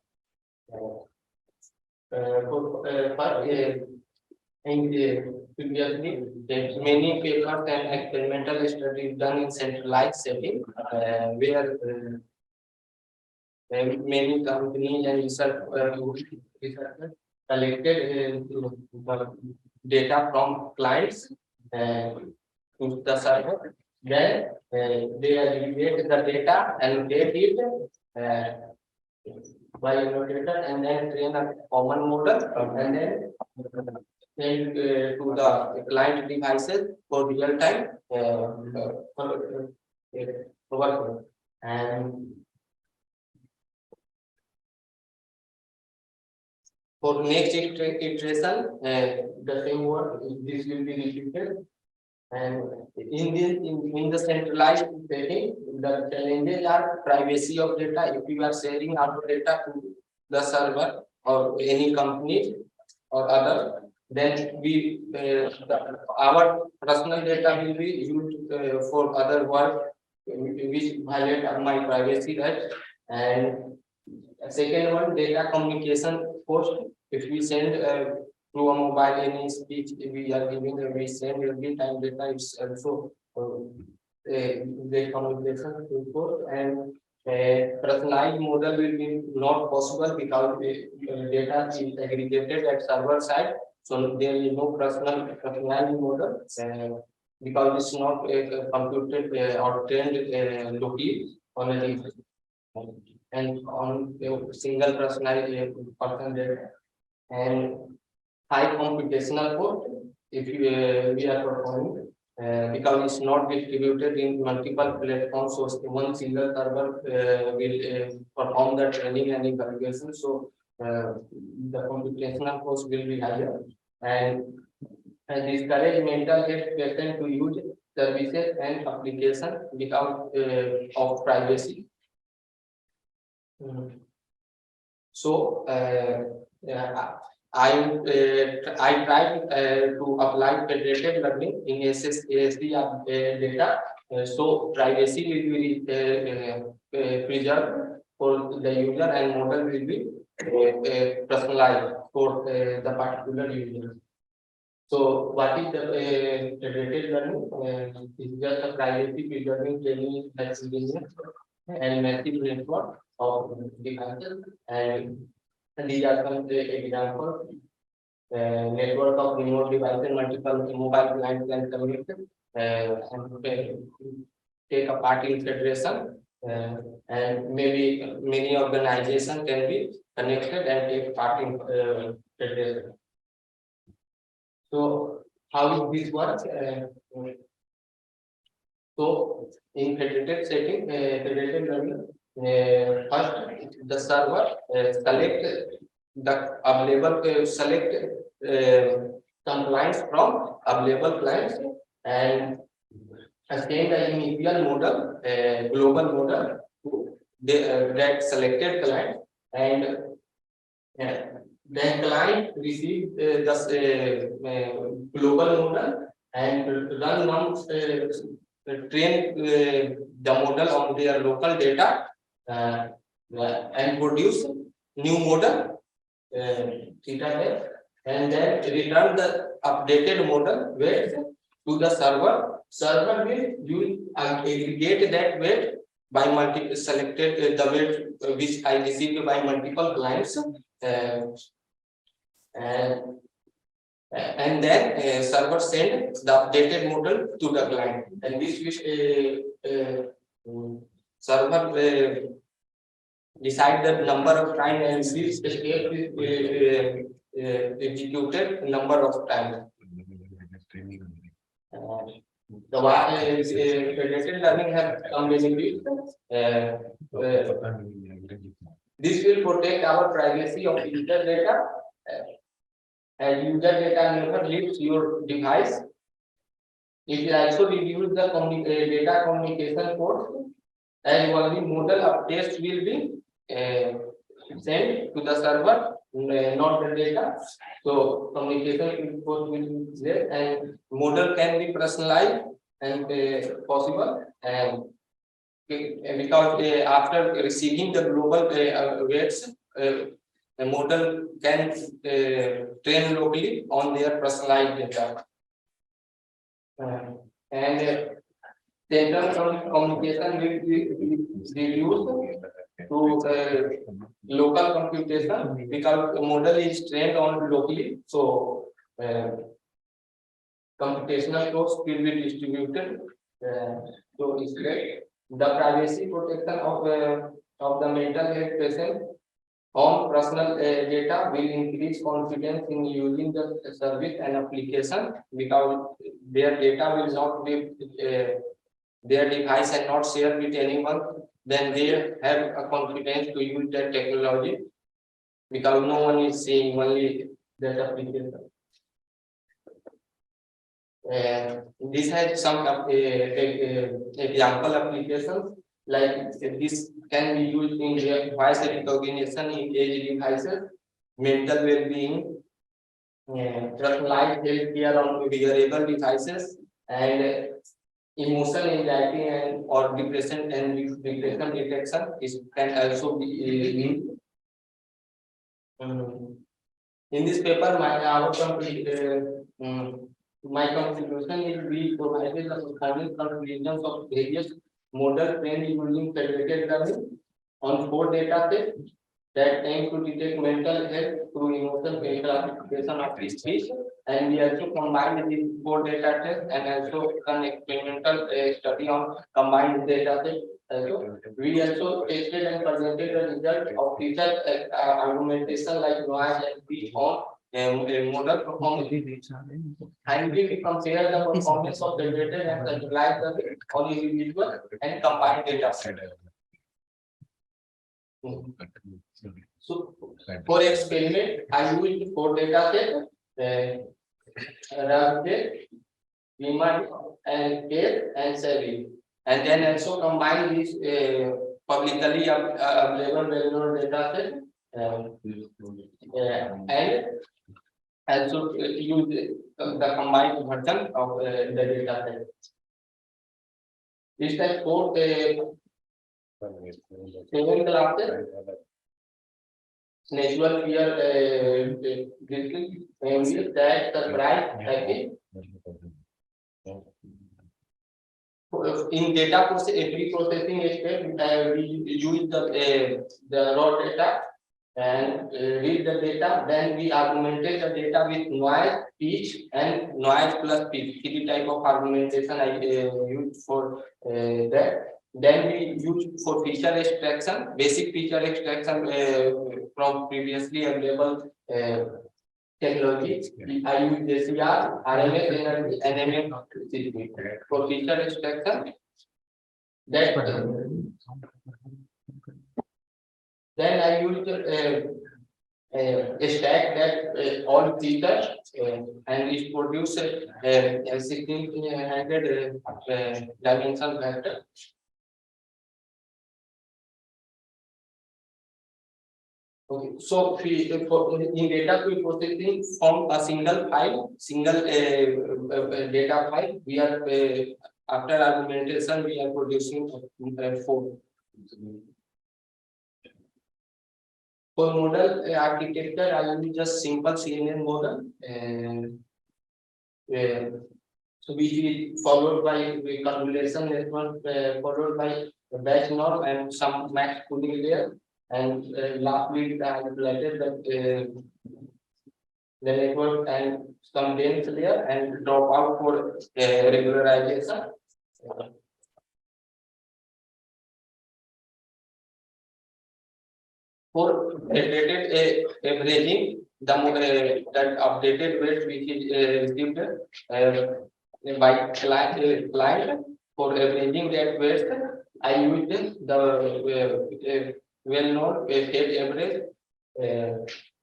Previously, many papers and experimental studies done in centralized setting, where many companies and researchers collected data from clients to the server. Then they aggregate the data, annotate it by annotator, and then train a common model, and then send to the client devices for real time work. And for next iteration, the same work, this will be repeated. And in the centralized setting, the challenges are privacy of data. If you are sharing our data to the server or any company or other, then our personal data will be used for other work which violate my privacy rights. And second one, data communication cost. If we send through a mobile any speech, we are giving, we send every time data is also the communication cost, and personalized model will be not possible because data is aggregated at server side, so there is no personalized model because it's not computed or trained locally on a device and on a single personalized person data. And high computational cost if we are performing because it's not distributed in multiple platforms, so one single server will perform the training and evaluation, so the computational cost will be higher, and discourage mental health patient to use services and application without of privacy. So I tried to apply federated learning in ASD data, so privacy will be preserved for the user and model will be personalized for the particular user. So what is the federated learning? It's just a privacy preserving training experience and massive network of devices, and these are some examples. Network of remote devices, multiple mobile clients can communicate and take a part in federation, and maybe many organizations can be connected and take part in federation. So how this works? So in federated setting, federated learning, first the server select the available select compliance from available clients and assign the initial model, global model to that selected client, and then client receive the global model and run one train the model on their local data and produce new model theta, and then return the updated model weight to the server. Server will use aggregate that weight by multiple selected the weight which I received by multiple clients, and then server send the updated model to the client, and this server decide the number of time and this executed number of times. The predicted learning have come benefits. This will protect our privacy of user data. As user data never leaves your device. It will also reduce the data communication cost, and only model updates will be sent to the server, not the data. So communication cost will be there, and model can be personalized and possible. And because after receiving the global weights, the model can train locally on their personalized data. And central communication will be reduced to local computation because the model is trained on locally. So computational cost will be distributed. So it's great. The privacy protection of the mental health patient on personal data will increase confidence in using the service and application because their data will not be their device and not share with anyone. Then they have a confidence to use that technology because no one is seeing only that application. This has some example applications like this can be used in voice recognition in edge devices, mental well-being, personalized healthcare on wearable devices, and emotional anxiety and or depression and depression detection is can also be used. In this paper, my conclusion is we provided the following conclusions of various model trained using federated learning on 4 data sets that aim to detect mental health through emotional classification of speech, and we also combined these 4 data sets and also an experimental study on combined data sets. We also tested and presented the result of feature argumentation like noise and speech on model performance. Finally, we compare the performance of federated and centralized learning on individual and combined data set. So, for experiment, I used 4 data sets, Rabbit, Vimad, and Care, and Savvy, and then also combine these publicly available well-known data set, and also use the combined version of the data set. This type 4 7 classes. Natural fear means that the price package in data pre-processing step we use the raw data and read the data, then we augmented the data with noise, pitch, and noise plus pitch. 3 type of augmentation I used for that. Then we use for feature extraction, basic feature extraction from previously available technology. I use ACR, RMS energy, and MM for feature extraction. That then I used stack that all features and it produce a 1600 dimension vector. Okay, so in data pre-processing from a single file, data file, we are after argumentation we are producing 4. For model architecture, I use just simple CNN model, and so which is followed by convolution network, followed by the batch norm and some max cooling layer. And lastly, I calculated the network and some dense layer and drop out for regularization. For federated averaging, that updated weight which is received by client for averaging that weight, I used the well-known state average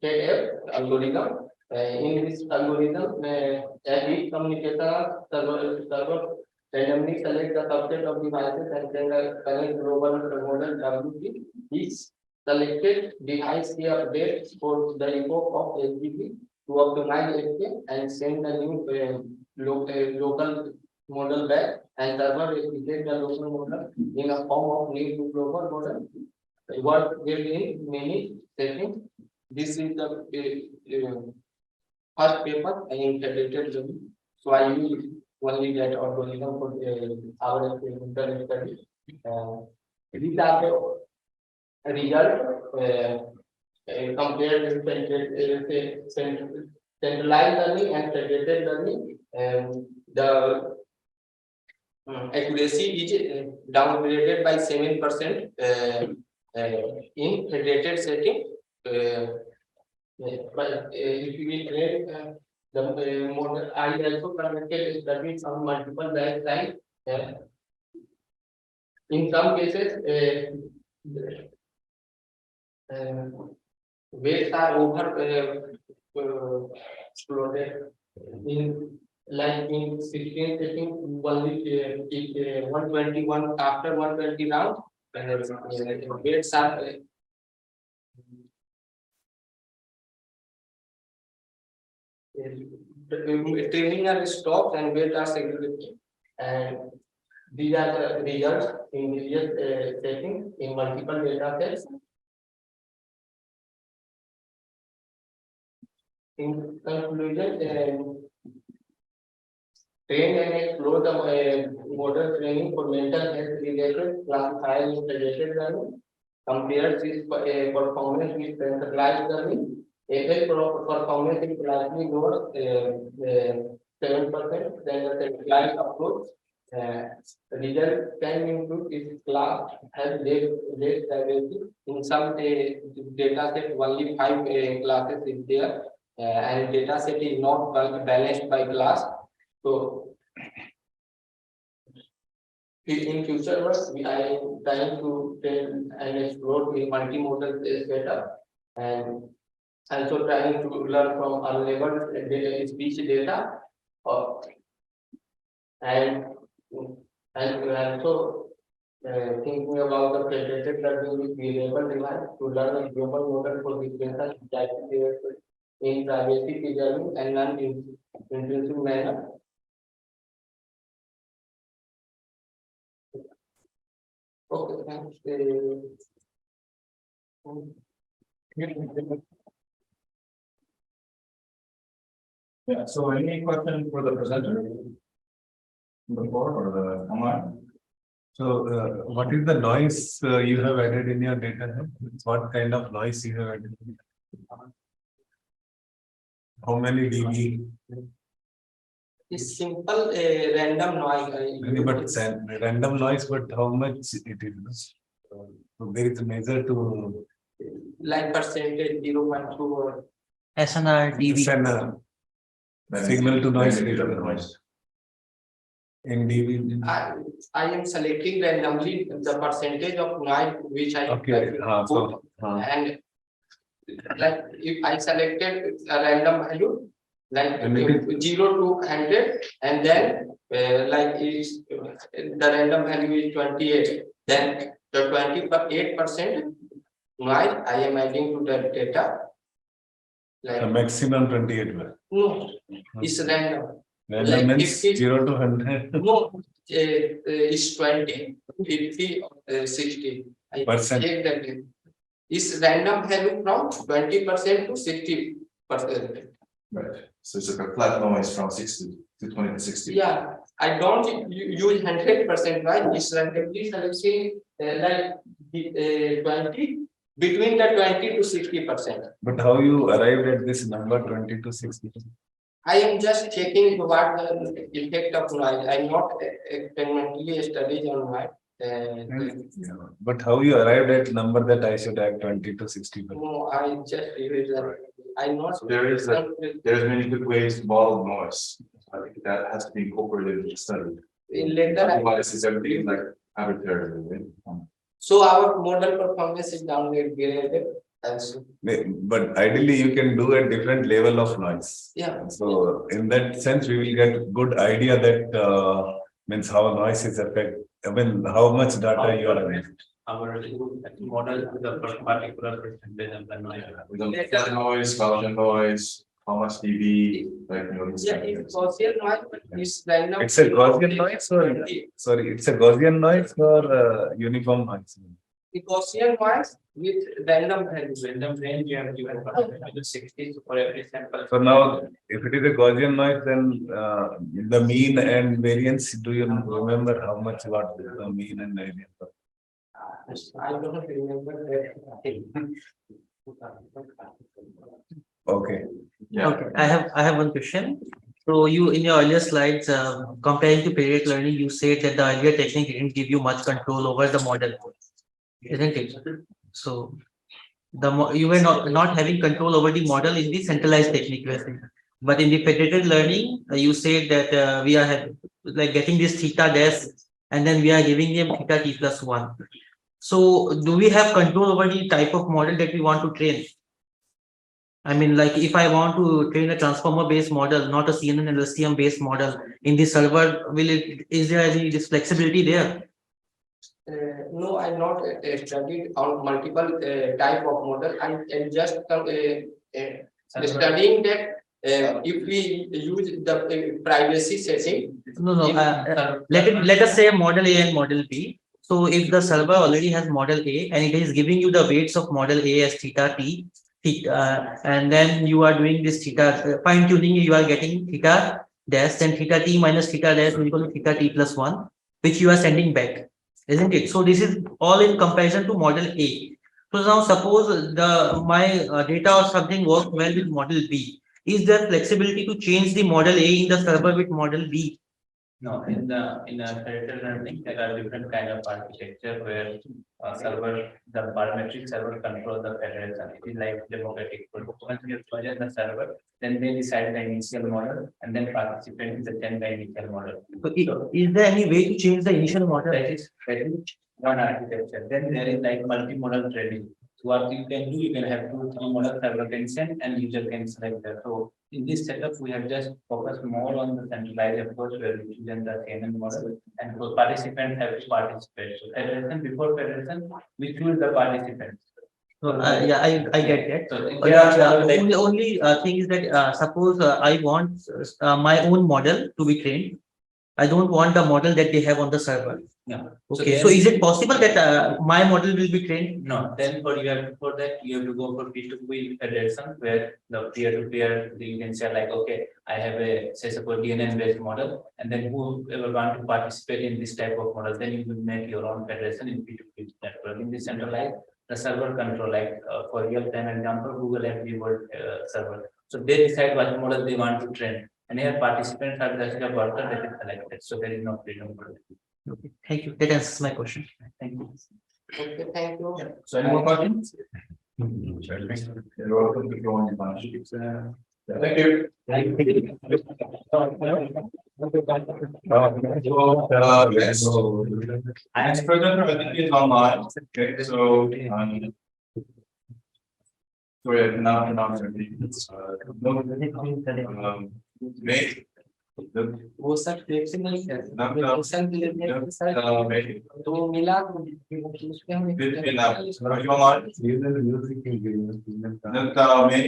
KF algorithm. In this algorithm, as each communicator server randomly select the subset of devices and then the current global model WP is selected device key update for the epoch of SGP to optimize it and send the new local model back, and server replicate the local model in a form of new to global model. What will in many settings. This is the first paper I integrated them. So I use only that algorithm for our experimental study. These are the result compared with centralized learning and federated learning. The accuracy is downgraded by 7% in federated setting. But if you will create the model, I also conducted studies on multiple batch size. In some cases, weights are over exploded. In like in 16 setting, only 121 after 120 rounds, weights are training are stopped and weight are segregated, and these are the results in various settings in multiple data sets. In conclusion, train and explore the model training for mental health related classified integrated learning. Compare this performance with centralized learning. Effect performance is slightly lower, 7% than the centralized approach. Result can improve if class has less diversity. In some data set, only 5 classes is there, and data set is not balanced by class. So in future work, I am trying to train and explore the multimodal setup, and also trying to learn from unlabeled speech data, and also thinking about the federated learning with variable device to learn a global model for different data in privacy preserving and non-intrusive manner. Okay, thanks. Yeah, so any question for the presenter? Before or the online? So, what is the noise you have added in your data? What kind of noise you have added? How many dB? It's simple random noise. But random noise, but how much it is? So there is a measure to Like percentage 0.2 or SNR DB. Signal to noise ratio. in dB. I am selecting randomly the percentage of noise which I Okay, put, and like if I selected a random value like And it 0 to 100, and then like is the random value is 28, then the 28% noise I am adding to the data. the Like maximum 28. no, it's random. Random Like means 50 0 to 100. No, it's 20, 50, 60. I Percent. check that. It's random value from 20% to 60%. Right, so it's like a flat noise from 60 to 20 to 60. Yeah, I don't use 100%, right? It's randomly selecting like 20, between the 20 to 60%. But how you arrived at this number 20 to 60? I am just checking what the effect of noise. I'm not experimentally studying on noise. Yeah. But how you arrived at number that I should have 20 to 60? No, I just revision. I not. So there's many good ways to model noise. I think that has to be incorporated in the study. Later, Otherwise, it's everything like arbitrary. Right? so our model performance is downgraded. Also. But ideally, you can do a different level of noise. Yeah. So in that sense, we will get good idea that means how noise is affect. I mean, how much data you are having. Our model, the particular percentage of the noise. Flat noise, Gaussian noise, how much dB, like Yeah, it's Gaussian noise, but it's random. It's a Gaussian noise or sorry, it's a Gaussian noise or uniform noise. The Gaussian noise with random values. Random range you have given for 60 for every sample. So now, if it is a Gaussian noise, then the mean and variance. Do you remember how much what the mean and variance? I don't remember that. Okay. Yeah. Okay, I have one question. So you in your earlier slides, comparing to periodic learning, you said that the earlier technique didn't give you much control over the model, isn't it? So you were not having control over the model in the centralized technique, you were saying. But in the federated learning, you said that we are like getting this theta dash, and then we are giving them theta t plus 1. So do we have control over the type of model that we want to train? I mean, like if I want to train a transformer based model, not a CNN and LSTM based model in the server, is there any this flexibility there? No, I not studied on multiple type of model. I just studying that if we use the privacy setting. No, let us say model A and model B. So if the server already has model A and it is giving you the weights of model A as theta t, and then you are doing this theta fine tuning, you are getting theta dash, then theta t minus theta dash is equal to theta t plus 1, which you are sending back, isn't it? So this is all in comparison to model A. So now suppose my data or something works well with model B. Is there flexibility to change the model A in the server with model B? No, in a federated learning, there are different kind of architecture where the parametric server control the federation. It is like democratic. Once you project the server, then they decide the initial model, and then participants attend the initial model. So is there any way to change the initial model? That is one architecture. Then there is like multi-model training. So what you can do, you can have 2, 3 models server can send and user can select that. So in this setup, we have just focused more on the centralized approach where we choose the CNN model, and for participants have to participate. So federation, before federation, we choose the participants. So, yeah, I get that. So Only thing is that suppose I want my own model to be trained. I don't want the model that they have on the server. yeah. Okay, so is it possible that my model will be trained? No, then for that you have to go for P2P federation where the peer-to-peer you can say like, okay, I have a say suppose DNN based model, and then whoever want to participate in this type of model, then you will make your own federation in P2P network. In this centralized, the server control, like for real-time example, Google FB World server. So they decide what model they want to train, and here participants are just a worker that is selected. So there is no freedom for them. Okay, thank you. That answers my question. Thank you. Okay, thank you. Yeah. So any more questions? You're welcome to join the partnership. Thank you. Yes. Next presenter, I think is online. Okay, so sorry, I cannot pronounce her name. May. वो सब flexible नहीं है flexible के लिए तो मिला उसके हम Are you online? May.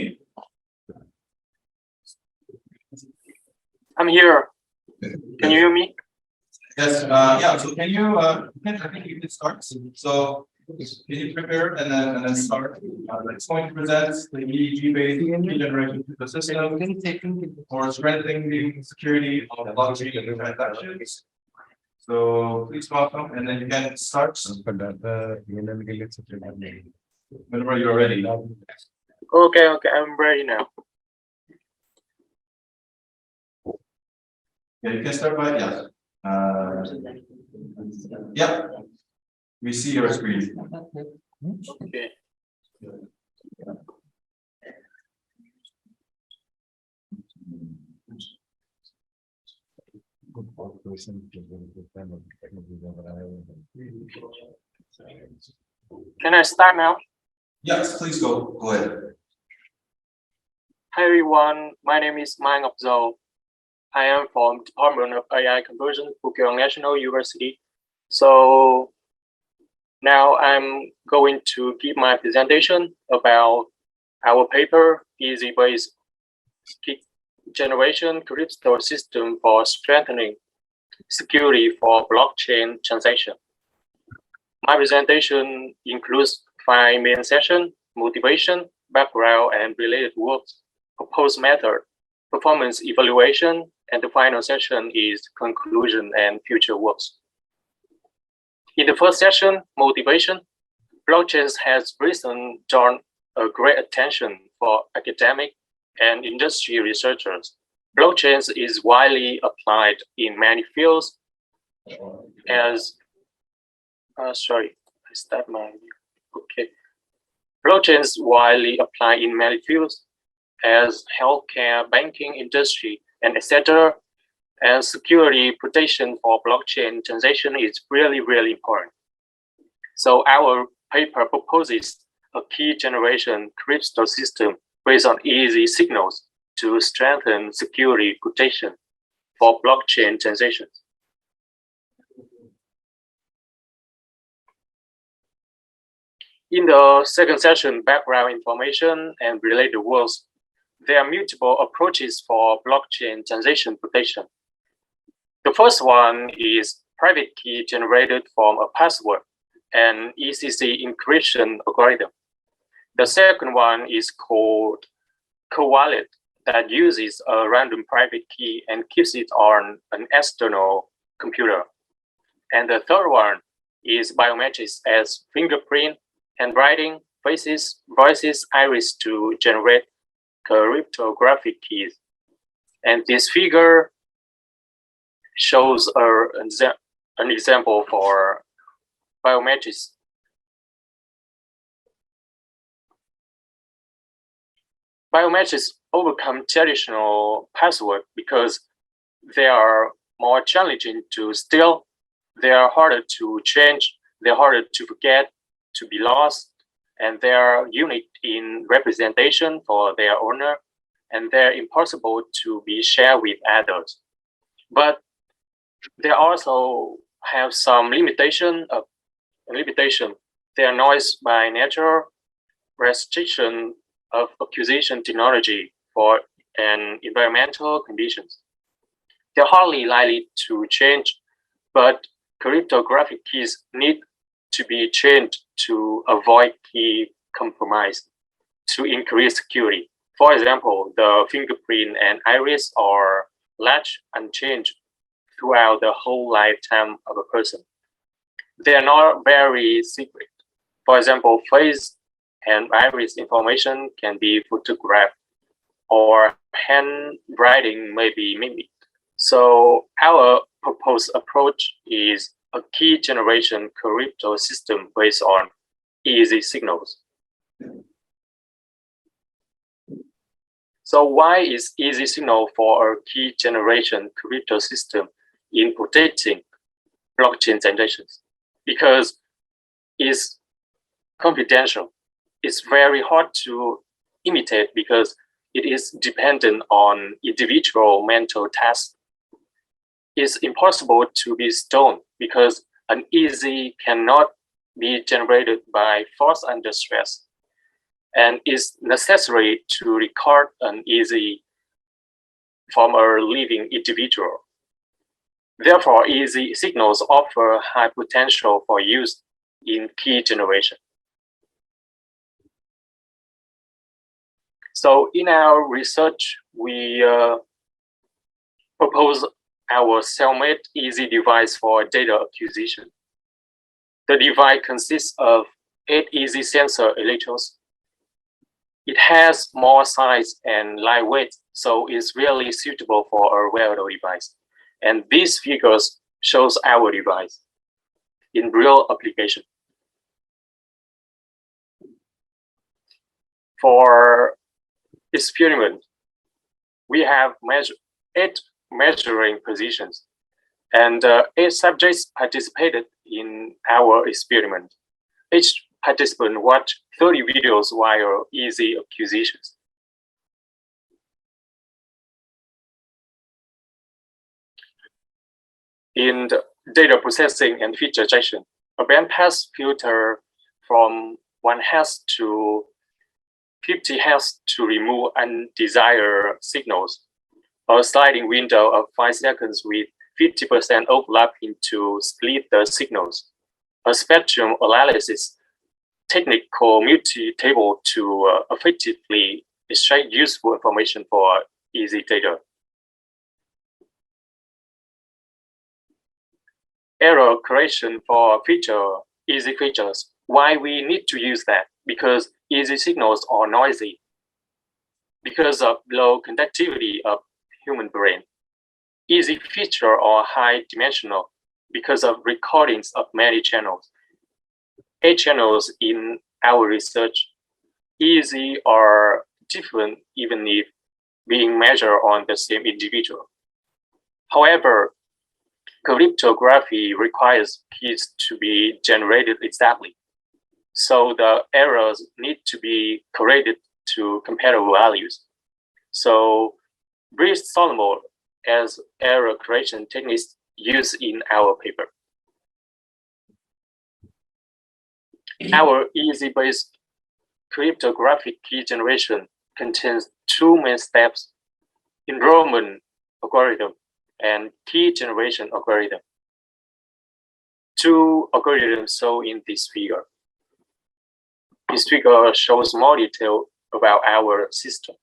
I'm here. Can you hear me? Yes, yeah, so can you, I think you can start. So can you prepare and then start? It's going to present the EEG-based key generation to the system for strengthening the security of blockchain transactions. So please welcome, and then you can start whenever you're ready. Okay, I'm ready now. Yeah, you can start by yes. Yeah. We see your screen. Okay. Can I start now? Yes, please go ahead. Hi everyone, my name is Mang Abzal. I am from Department of AI Conversion, Bukit National University. So now I'm going to give my presentation about our paper, easy-based key generation crypto system for strengthening security for blockchain transaction. My presentation includes 5 main sessions: motivation, background, and related works, proposed method, performance evaluation, and the final session is conclusion and future works. In the first session, motivation, blockchain has recently drawn a great attention for academic and industry researchers. Blockchain is widely applied in many fields as Blockchain is widely applied in many fields as healthcare, banking industry, and etc. And security protection for blockchain transaction is really, really important. So our paper proposes a key generation crypto system based on easy signals to strengthen security protection for blockchain transactions. In the second session, background information and related works, there are multiple approaches for blockchain transaction protection. The first one is private key generated from a password and ECC encryption algorithm. The second one is called co-wallet that uses a random private key and keeps it on an external computer. And the third one is biometrics as fingerprint, handwriting, faces, voices, iris to generate cryptographic keys. And this figure shows an example for biometrics. Biometrics overcome traditional password because they are more challenging to steal, they are harder to change, they're harder to forget, to be lost, and they are unique in representation for their owner, and they're impossible to be shared with others. But they also have some limitation. They are noise by nature, restriction of acquisition technology for and environmental conditions. They're hardly likely to change, but cryptographic keys need to be changed to avoid key compromise to increase security. For example, the fingerprint and iris are left unchanged throughout the whole lifetime of a person. They are not very secret. For example, face and iris information can be photographed or handwriting may be mimicked. So our proposed approach is a key generation crypto system based on easy signals. So why is easy signal for a key generation crypto system in protecting blockchain transactions? Because it's confidential. It's very hard to imitate because it is dependent on individual mental tasks. It's impossible to be stolen because an easy cannot be generated by force under stress, and it's necessary to record an easy from a living individual. Therefore, easy signals offer high potential for use in key generation. So in our research, we propose our cell-made easy device for data acquisition. The device consists of 8 easy sensor electrodes. It has more size and lightweight, so it's really suitable for a wearable device. And these figures shows our device in real application. For experiment, we have 8 measuring positions And 8 subjects participated in our experiment. Each participant watched 30 videos via easy acquisitions. In the data processing and feature injection, a bandpass filter from 1 Hz to 50 Hz to remove undesired signals. A sliding window of 5 seconds with 50% overlapping to split the signals. A spectrum analysis technique called multi-table to effectively extract useful information for easy data. Error correction for easy features. Why we need to use that? Because easy signals are noisy because of low conductivity of human brain. Easy feature are high dimensional because of recordings of many channels. 8 channels in our research. Easy are different even if being measured on the same individual. However, cryptography requires keys to be generated exactly. So the errors need to be corrected to comparable values. So Brice-Solomon as error correction techniques used in our paper. Our easy-based cryptographic key generation contains 2 main steps: enrollment algorithm and key generation algorithm. 2 algorithms shown in this figure. This figure shows more detail about our system.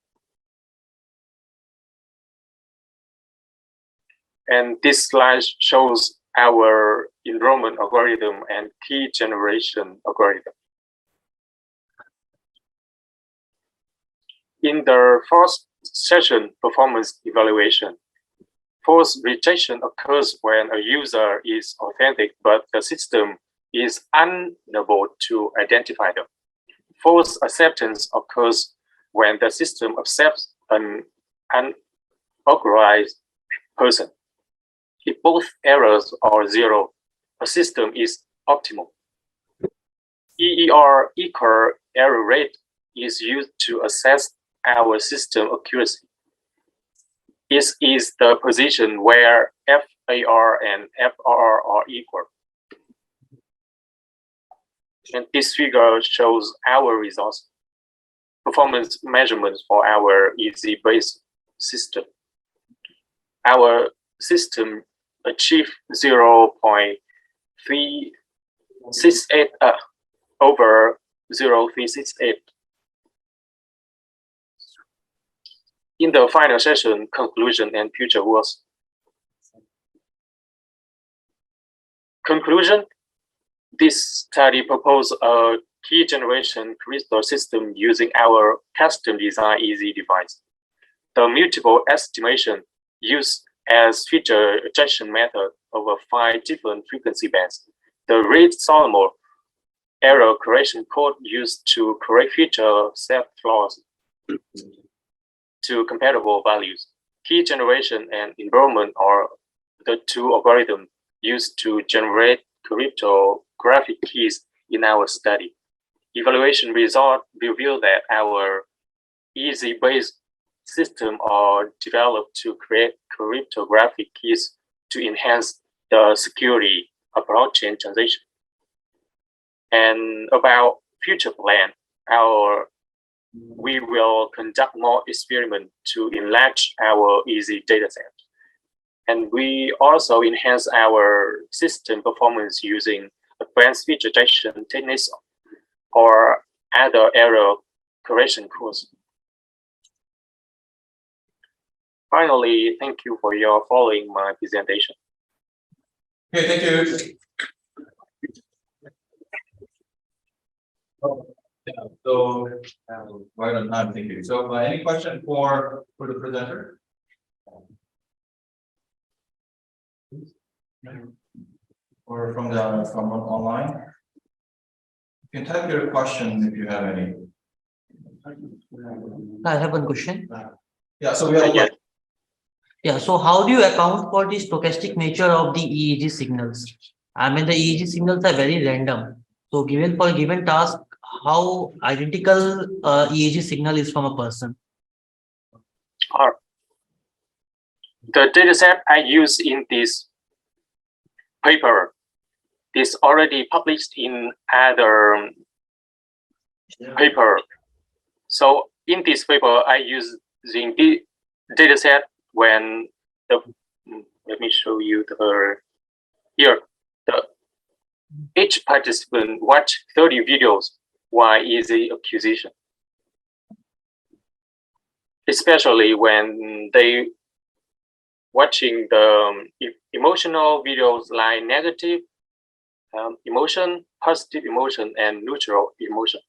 And this slide shows our enrollment algorithm and key generation algorithm. In the first session, performance evaluation, false rejection occurs when a user is authentic, but the system is unable to identify them. False acceptance occurs when the system accepts an unauthorized person. If both errors are 0, a system is optimal. EER equal error rate is used to assess our system accuracy. This is the position where FAR and FRR are equal. And this figure shows our results, performance measurements for our easy-based system. Our system achieved 0.368 over 0.368. In the final session, conclusion and future works. Conclusion: this study proposed a key generation crystal system using our custom design easy device. The multiple estimation used as feature injection method over 5 different frequency bands. The Reed-Solomon error correction code used to correct feature set flaws to compatible values. Key generation and enrollment are the 2 algorithms used to generate cryptographic keys in our study. Evaluation results reveal that our easy-based system are developed to create cryptographic keys to enhance the security of blockchain transaction. And about future plan, we will conduct more experiments to enlarge our easy dataset. And we also enhance our system performance using advanced feature injection techniques or other error correction course. Finally, thank you for your following my presentation. Okay, thank you. Yeah, so right on time, thank you. So any question for the presenter? Or from online? You can type your question if you have any. I have one question. Yeah, so we have Yeah, so how do you account for the stochastic nature of the EEG signals? I mean, the EEG signals are very random. So given for a given task, how identical EEG signal is from a person? Or the dataset I use in this paper is already published in other paper. So in this paper, I use the dataset when the let me show you the here the each participant watch 30 videos while easy acquisition, especially when they watching the emotional videos like negative emotion, positive emotion, and neutral emotion.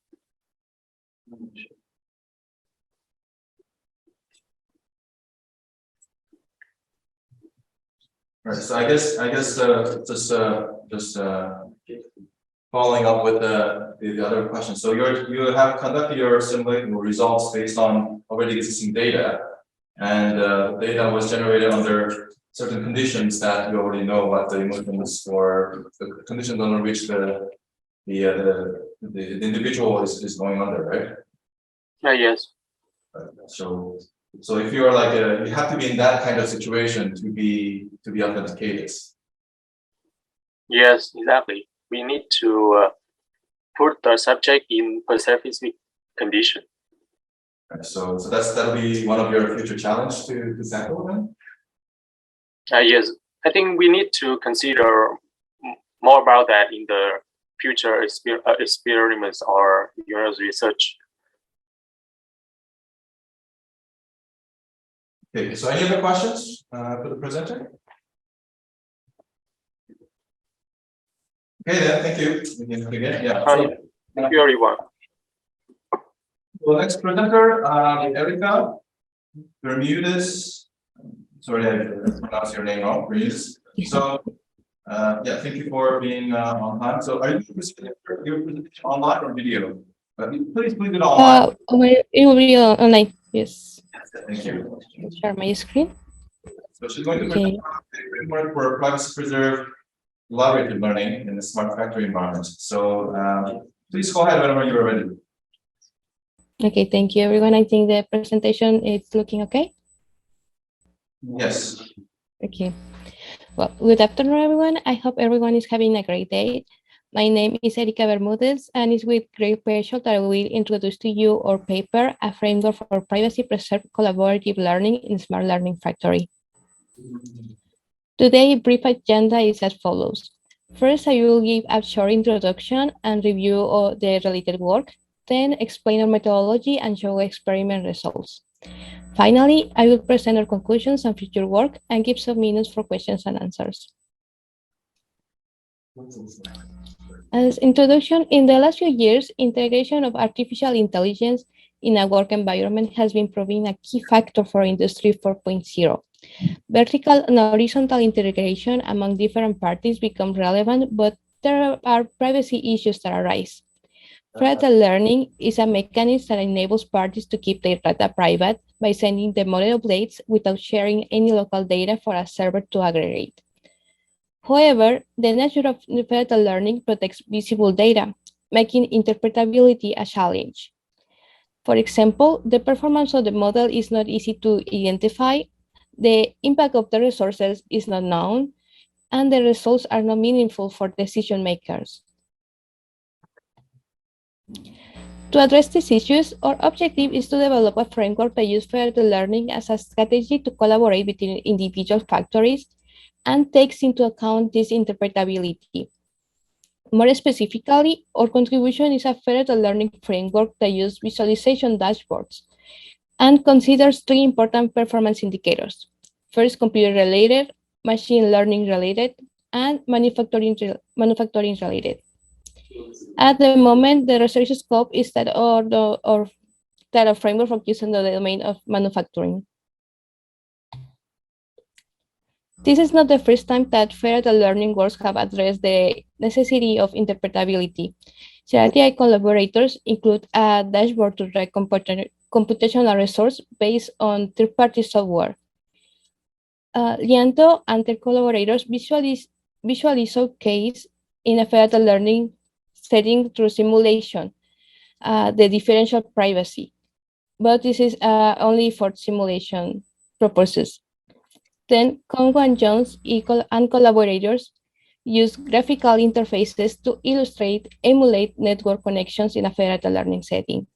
Right, so I guess just following up with the other question. So you have conducted your simulation results based on already existing data, and data was generated under certain conditions that you already know what the emotions or the conditions under which the individual is going under, right? Yes. So if you are like you have to be in that kind of situation to be authenticated. Yes, exactly. We need to put the subject in specific condition. Right, so that'll be one of your future challenge to tackle then? Yes, I think we need to consider more about that in the future experiments or research. Okay, so any other questions for the presenter? Okay, then, thank you. Again, yeah. Thank you, everyone. So next presenter, Erica Bermudez. Sorry, I pronounced your name wrong, Bermudez. So, yeah, thank you for being on time. So, are you presenting your presentation online or video? Please do it online. It will be online. Yes. Thank you. Share my screen. So she's going to present a framework for privacy preserved collaborative learning in the smart factory environment. So please go ahead whenever you're ready. Okay, thank you, everyone. I think the presentation is looking okay. Yes. Okay. Well, good afternoon, everyone. I hope everyone is having a great day. My name is Erica Bermudez, and it's with great pleasure that I will introduce to you our paper, A Framework for Privacy-Preserved Collaborative Learning in Smart Learning Factory. Today's brief agenda is as follows. First, I will give a short introduction and review of the related work, then explain our methodology and show experiment results. Finally, I will present our conclusions and future work and give some minutes for questions and answers. As introduction, in the last few years, integration of artificial intelligence in a work environment has been proving a key factor for Industry 4.0. Vertical and horizontal integration among different parties become relevant, but there are privacy issues that arise. Threaded learning is a mechanism that enables parties to keep their data private by sending the model updates without sharing any local data for a server to aggregate. However, the nature of threaded learning protects visible data, making interpretability a challenge. For example, the performance of the model is not easy to identify, the impact of the resources is not known, and the results are not meaningful for decision makers. To address these issues, our objective is to develop a framework that uses threaded learning as a strategy to collaborate between individual factories and takes into account this interpretability. More specifically, our contribution is a threaded learning framework that uses visualization dashboards and considers three important performance indicators. First, computer-related, machine learning-related, and manufacturing-related. At the moment, the research scope is that a framework focused on the domain of manufacturing. This is not the first time that threaded learning works have addressed the necessity of interpretability. IHCI collaborators include a dashboard to track computational resource based on third-party software. Lianto and their collaborators visually showcase in a federal learning setting through simulation the differential privacy, but this is only for simulation purposes. Then Congo and Jones and collaborators use graphical interfaces to emulate network connections in a federated learning setting.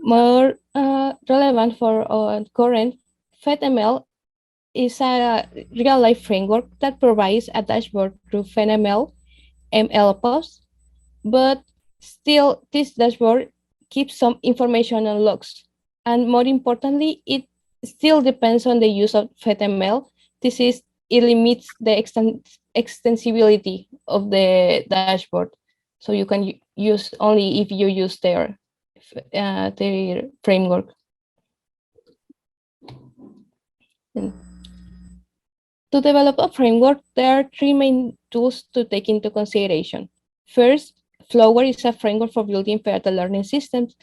More relevant for current, FedML is a real-life framework that provides a dashboard through FedML MLPOS, but still this dashboard keeps some information on logs. And more importantly, it still depends on the use of FedML. It limits the extensibility of the dashboard. So you can use only if you use their framework. To develop a framework, there are three main tools to take into consideration. First, Flower is a framework for building federated learning systems,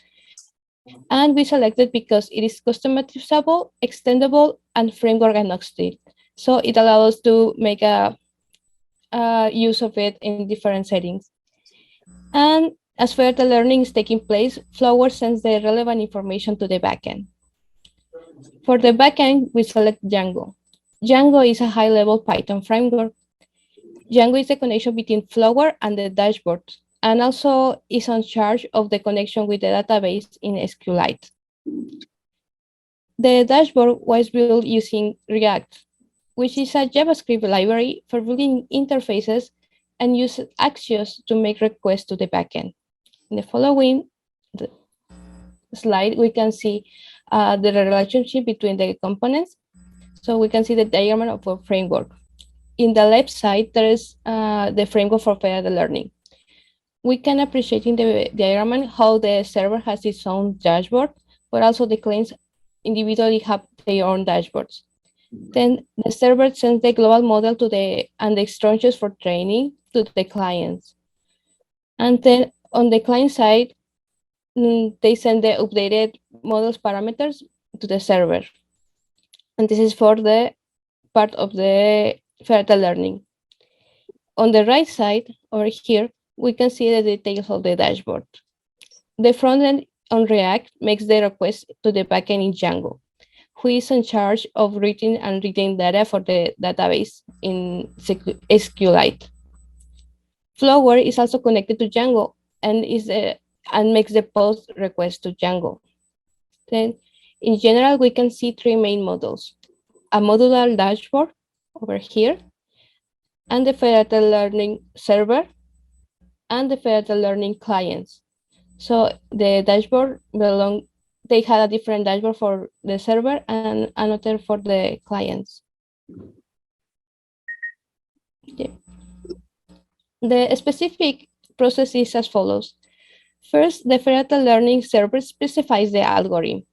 and we selected because it is customizable, extendable, and framework agnostic. So it allows us to make a use of it in different settings. And as federated learning is taking place, Flower sends the relevant information to the backend. For the backend, we select Django. Django is a high-level Python framework. Django is the connection between Flower and the dashboard, and also is in charge of the connection with the database in SQLite. The dashboard was built using React, which is a JavaScript library for building interfaces and uses Axios to make requests to the backend. In the following slide, we can see the relationship between the components. So we can see the diagram of a framework. In the left side, there is the framework for federated learning. We can appreciate in the diagram how the server has its own dashboard, but also the clients individually have their own dashboards. Then the server sends the global model and the instructions for training to the clients. And then on the client side, they send the updated models parameters to the server. And this is for the part of the federated learning. On the right side, over here, we can see the details of the dashboard. The frontend on React makes the request to the backend in Django, who is in charge of reading and reading data for the database in SQLite. Flower is also connected to Django and makes the post request to Django. Then, in general, we can see three main models: a modular dashboard over here, and the federated learning server, and the federated learning clients. So the dashboard they had a different dashboard for the server and another for the clients. Yeah. The specific process is as follows. First, the federated learning server specifies the algorithm.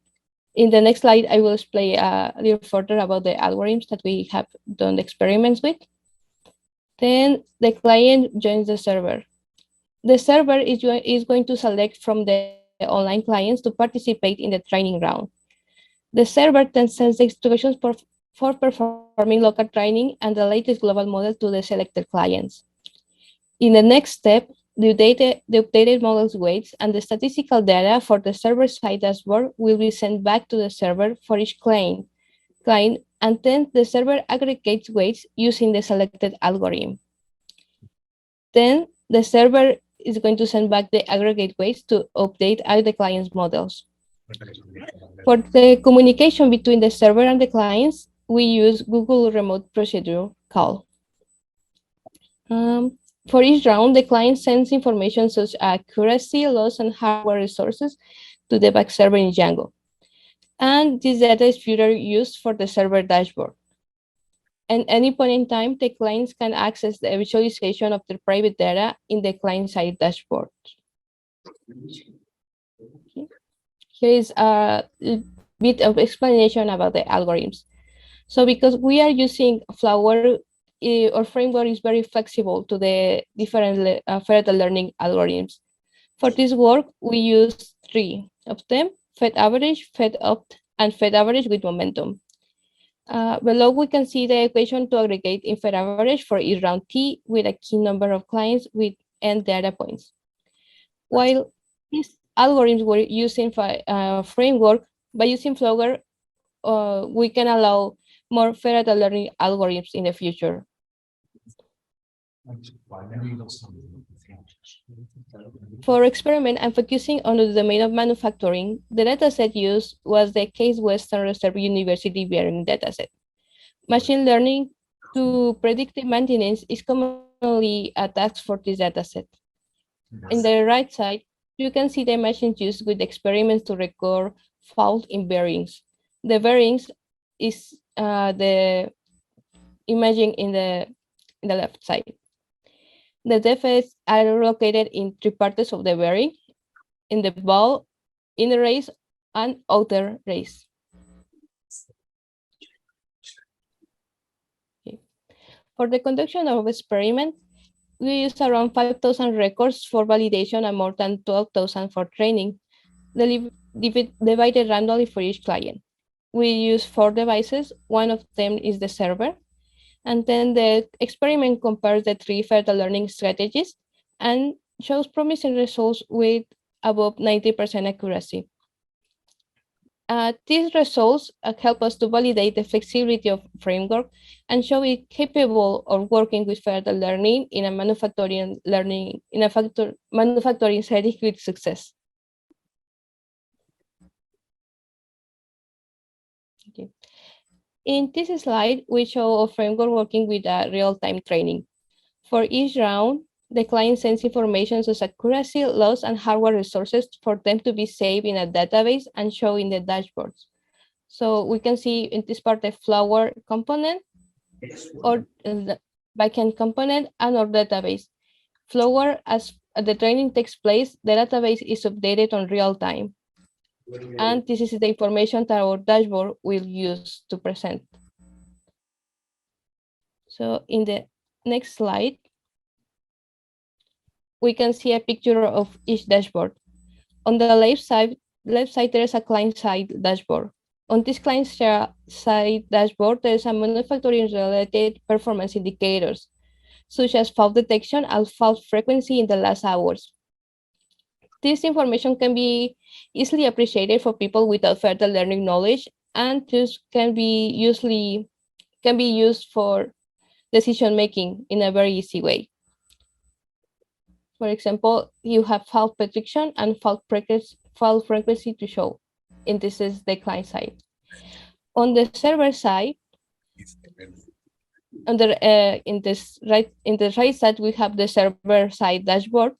In the next slide, I will explain a little further about the algorithms that we have done the experiments with. Then the client joins the server. The server is going to select from the online clients to participate in the training round. The server then sends the instructions for performing local training and the latest global model to the selected clients. In the next step, the updated model's weights and the statistical data for the server-side dashboard will be sent back to the server for each client, and then the server aggregates weights using the selected algorithm. Then the server is going to send back the aggregate weights to update all the client's models. For the communication between the server and the clients, we use Google Remote Procedure Call. For each round, the client sends information such as accuracy, loss, and hardware resources to the back server in Django. And this data is further used for the server dashboard. At any point in time, the clients can access the visualization of their private data in the client-side dashboard. Okay. Here is a bit of explanation about the algorithms. So because we are using Flower, our framework is very flexible to the different federated learning algorithms. For this work, we use three of them: Fed average, Fed opt, and Fed average with momentum. Below, we can see the equation to aggregate infer average for each round T with a key number of clients with n data points. While these algorithms were using framework, by using Flowger, we can allow more further learning algorithms in the future. For experiment, I'm focusing on the domain of manufacturing. The dataset used was the Case Western Reserve University bearing dataset. Machine learning to predictive maintenance is commonly a task for this dataset. In the right side, you can see the machines used with experiments to record fault in bearings. The bearings is the imaging in the left side. The defects are located in three parts of the bearing: in the ball, inner race, and outer race. Okay. For the conduction of experiment, we use around 5,000 records for validation and more than 12,000 for training, divided randomly for each client. We use 4 devices. One of them is the server. And then the experiment compares the 3 further learning strategies and shows promising results with above 90% accuracy. These results help us to validate the flexibility of framework and show it capable of working with further learning in a manufacturing manufacturing setting with success. Okay. In this slide, we show a framework working with a real-time training. For each round, the client sends information such as accuracy, loss, and hardware resources for them to be saved in a database and shown in the dashboards. So we can see in this part the Flower component or the backend component and our database. Flower, as the training takes place, the database is updated on real time. And this is the information that our dashboard will use to present. So in the next slide, we can see a picture of each dashboard. On the left side, there is a client-side dashboard. On this client-side dashboard, there is a manufacturing-related performance indicators, such as fault detection and fault frequency in the last hours. This information can be easily appreciated for people without further learning knowledge, and this can be used for decision-making in a very easy way. For example, you have fault prediction and fault frequency to show, and this is the client side. On the server side, in the right side, we have the server side dashboard,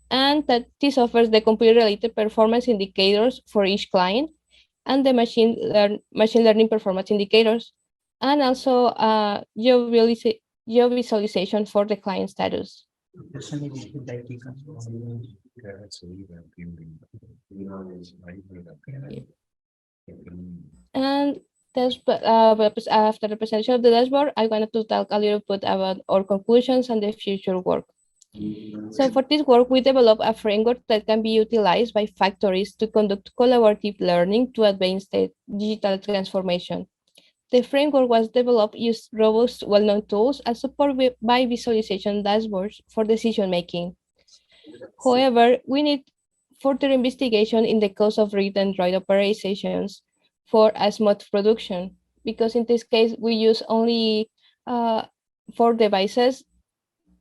and that this offers the computer-related performance indicators for each client, and the machine learning performance indicators, and also visualization for the client status. And after the presentation of the dashboard, I wanted to talk a little bit about our conclusions and the future work. So for this work, we developed a framework that can be utilized by factories to conduct collaborative learning to advance the digital transformation. The framework was developed using robust, well-known tools and supported by visualization dashboards for decision-making. However, we need further investigation in the cost of read and write operations for a smooth production, because in this case, we use only 4 devices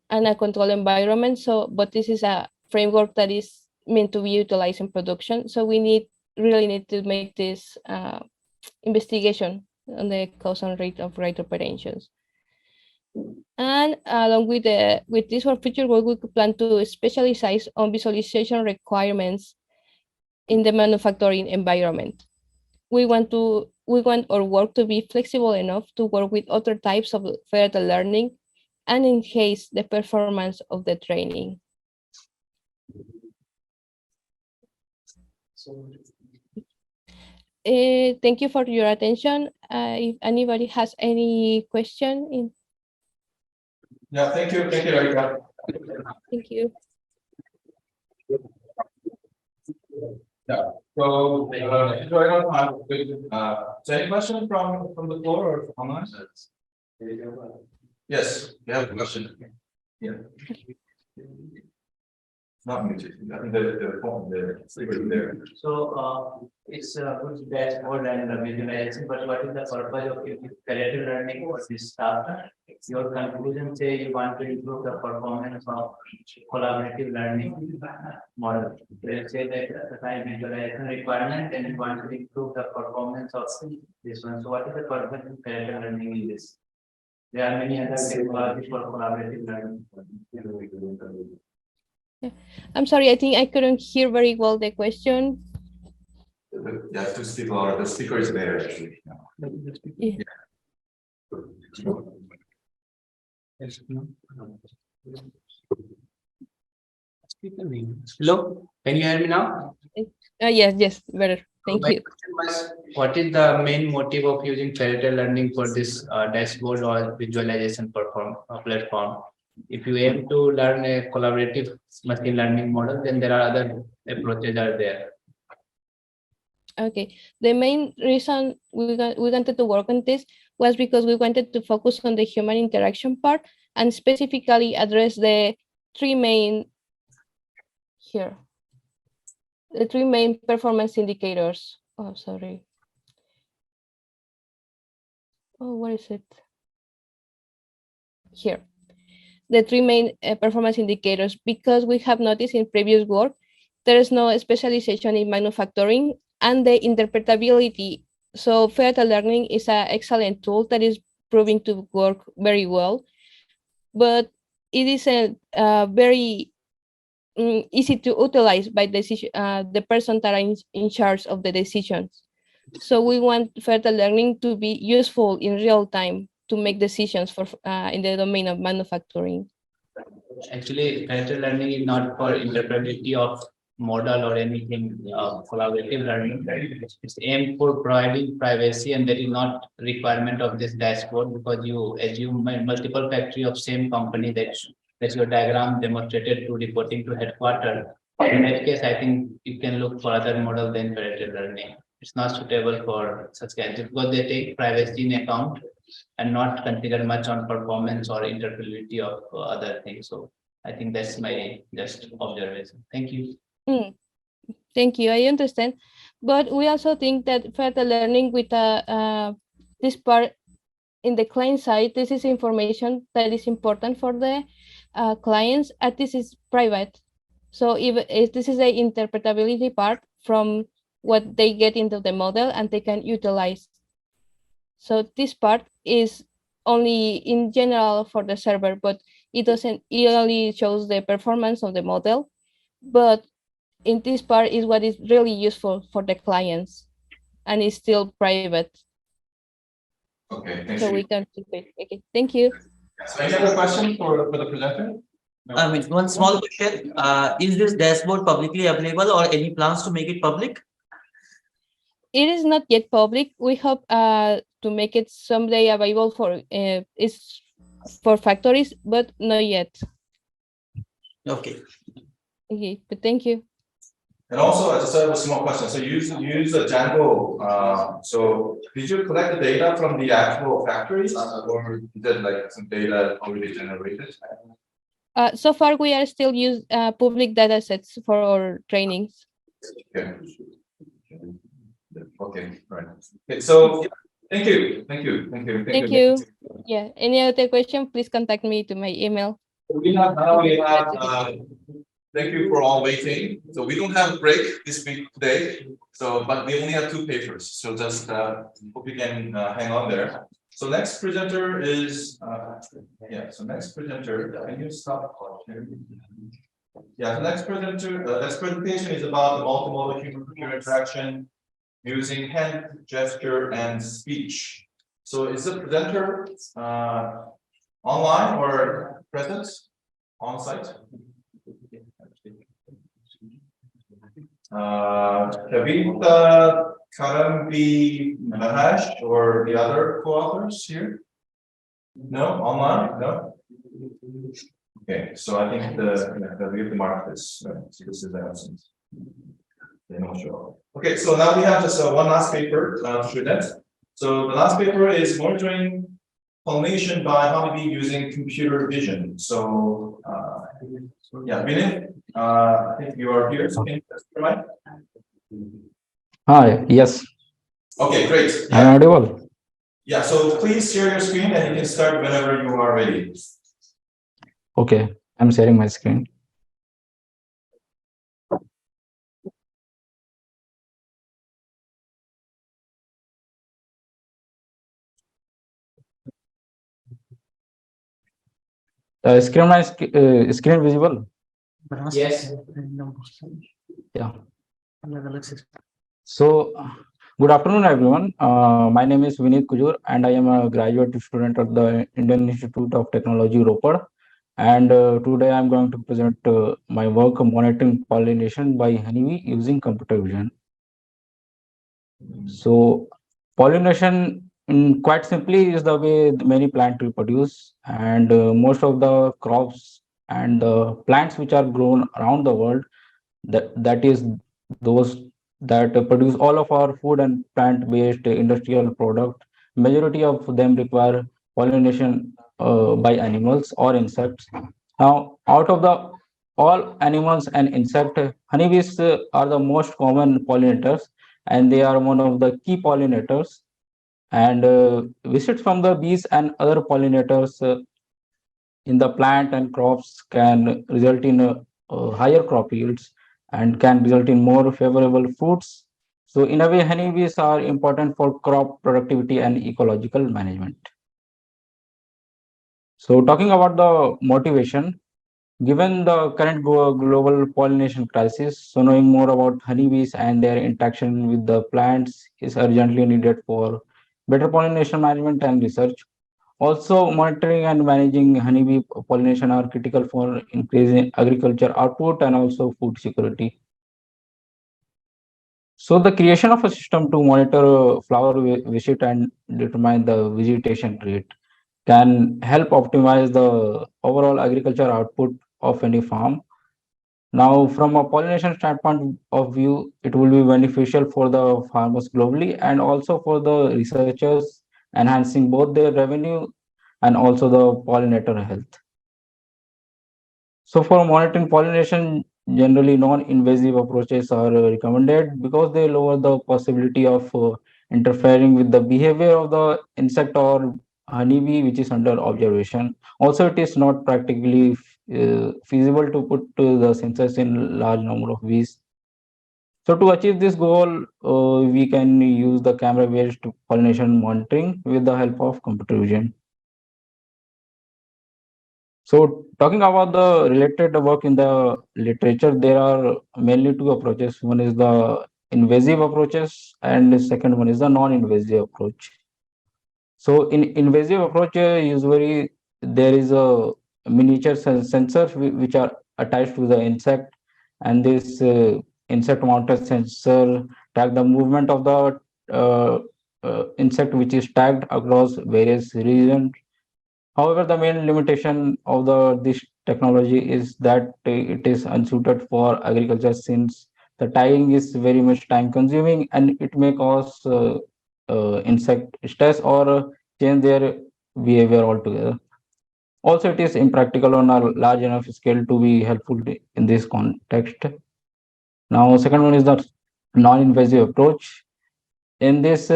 and a control environment. So, but this is a framework that is meant to be utilized in production. So we really need to make this investigation on the cost and rate of write operations. And along with this for future work, we plan to specialize on visualization requirements in the manufacturing environment. We want our work to be flexible enough to work with other types of further learning and enhance the performance of the training. Thank you for your attention. If anybody has any question. Yeah, thank you, Erika. Thank you. So, so I don't have, so any question from the floor or online? Yes, you have a question. Yeah. Not muted. I think the phone, the speaker is there. So, it's a good dashboard and visualization, but what is the purpose of creative learning for this staff? Your conclusion say you want to improve the performance of collaborative learning model. Let's say that the time visualization requirement and you want to improve the performance of this one. So what is the purpose of creative learning in this? There are many other technologies for collaborative learning. I'm sorry, I think I couldn't hear very well the question. You have to speak louder. The speaker is there actually. Yeah. Hello, can you hear me now? Yes, better. Thank My you. question was, what is the main motive of using fairy learning for this dashboard or visualization platform? If you aim to learn a collaborative machine learning model, then there are other approaches are there. Okay, the main reason we wanted to work on this was because we wanted to focus on the human interaction part and specifically address the three main performance indicators. Oh, sorry. Oh, what is it? Here. The three main performance indicators, because we have noticed in previous work, there is no specialization in manufacturing and the interpretability. So further learning is an excellent tool that is proving to work very well, but it isn't very easy to utilize by the person that are in charge of the decisions. So we want further learning to be useful in real time to make decisions for in the domain of manufacturing. Actually, character learning is not for interpretability of model or anything collaborative learning. It's aimed for providing privacy, and that is not requirement of this dashboard because you assume multiple factory of same company that your diagram demonstrated to reporting to headquarters. In that case, I think you can look for other model than character learning. It's not suitable for such kinds because they take privacy in account and not consider much on performance or interpretability of other things. So I think that's my just observation. Thank you. Thank you. I understand, but we also think that further learning with this part in the client side, this is information that is important for the clients, and this is private. So if this is a interpretability part from what they get into the model and they can utilize. So this part is only in general for the server, but it only shows the performance of the model. But in this part is what is really useful for the clients and it's still private. Okay, thank So you. we can keep it. Okay, thank you. So any other question for the presenter? I mean, one small question. Is this dashboard publicly available or any plans to make it public? It is not yet public. We hope to make it someday available for it's for factories, but not yet. Okay. Okay, but thank you. And also, as I said, a small question. So you use the Django. So did you collect the data from the actual factories, or is it like some data already generated? So far, we are still use public data sets for our trainings. Okay. Okay, right. Okay, so thank you. Thank you. Yeah. Any other question? Please contact me to my email. We have thank you for all waiting. So we don't have a break this week today. So, but we only have two papers. So just hope you can hang on there. So next presenter is So next presenter. Can you stop? Yeah. The next presentation is about the multimodal human-computer interaction using hand, gesture, and speech. So is the presenter online or present on site? Kavita, Karambi, Mahesh, or the other co-authors here? No, online? No? Okay, so I think we have to mark this. So this is absent. Okay, so now we have just one last paper to present. So the last paper is monitoring pollination by honeybee using computer vision. So, yeah, Vinay, I think you are here. So can you test your mic? Hi, yes, Okay, great. I'm Yeah, audible. yeah. So please share your screen and you can start whenever you are ready. Okay, I'm sharing my screen. Screen visible? Yes. Yeah. So, good afternoon, everyone. My name is Vinit Kujur, and I am a graduate student at the Indian Institute of Technology, Ropar. And today I'm going to present my work monitoring pollination by honeybee using computer vision. So, pollination, quite simply, is the way many plants reproduce, and most of the crops and the plants which are grown around the world, that is those that produce all of our food and plant-based industrial product. Majority of them require pollination by animals or insects. Now, out of the all animals and insect, honeybees are the most common pollinators, and they are one of the key pollinators. And visits from the bees and other pollinators in the plant and crops can result in higher crop yields and can result in more favorable fruits. So, in a way, honeybees are important for crop productivity and ecological management. So, talking about the motivation, given the current global pollination crisis, so knowing more about honeybees and their interaction with the plants is urgently needed for better pollination management and research. Also, monitoring and managing honeybee pollination are critical for increasing agriculture output and also food security. So, the creation of a system to monitor flower visit and determine the vegetation rate can help optimize the overall agriculture output of any farm. Now, from a pollination standpoint of view, it will be beneficial for the farmers globally and also for the researchers, enhancing both their revenue and also the pollinator health. So, for monitoring pollination, generally non-invasive approaches are recommended because they lower the possibility of interfering with the behavior of the insect or honeybee, which is under observation. Also, it is not practically feasible to put the sensors in large number of bees. So, to achieve this goal, we can use the camera-based pollination monitoring with the help of computer vision. So, talking about the related work in the literature, there are mainly two approaches. One is the invasive approaches, and the second one is the non-invasive approach. So, in invasive approach, usually there is a miniature sensors which are attached to the insect, and this insect mounted sensor track the movement of the insect which is tagged across various regions. However, the main limitation of this technology is that it is unsuited for agriculture since the tagging is very much time consuming and it may cause insect stress or change their behavior altogether. Also, it is impractical on a large enough scale to be helpful in this context. Now, second one is the non-invasive approach. In this,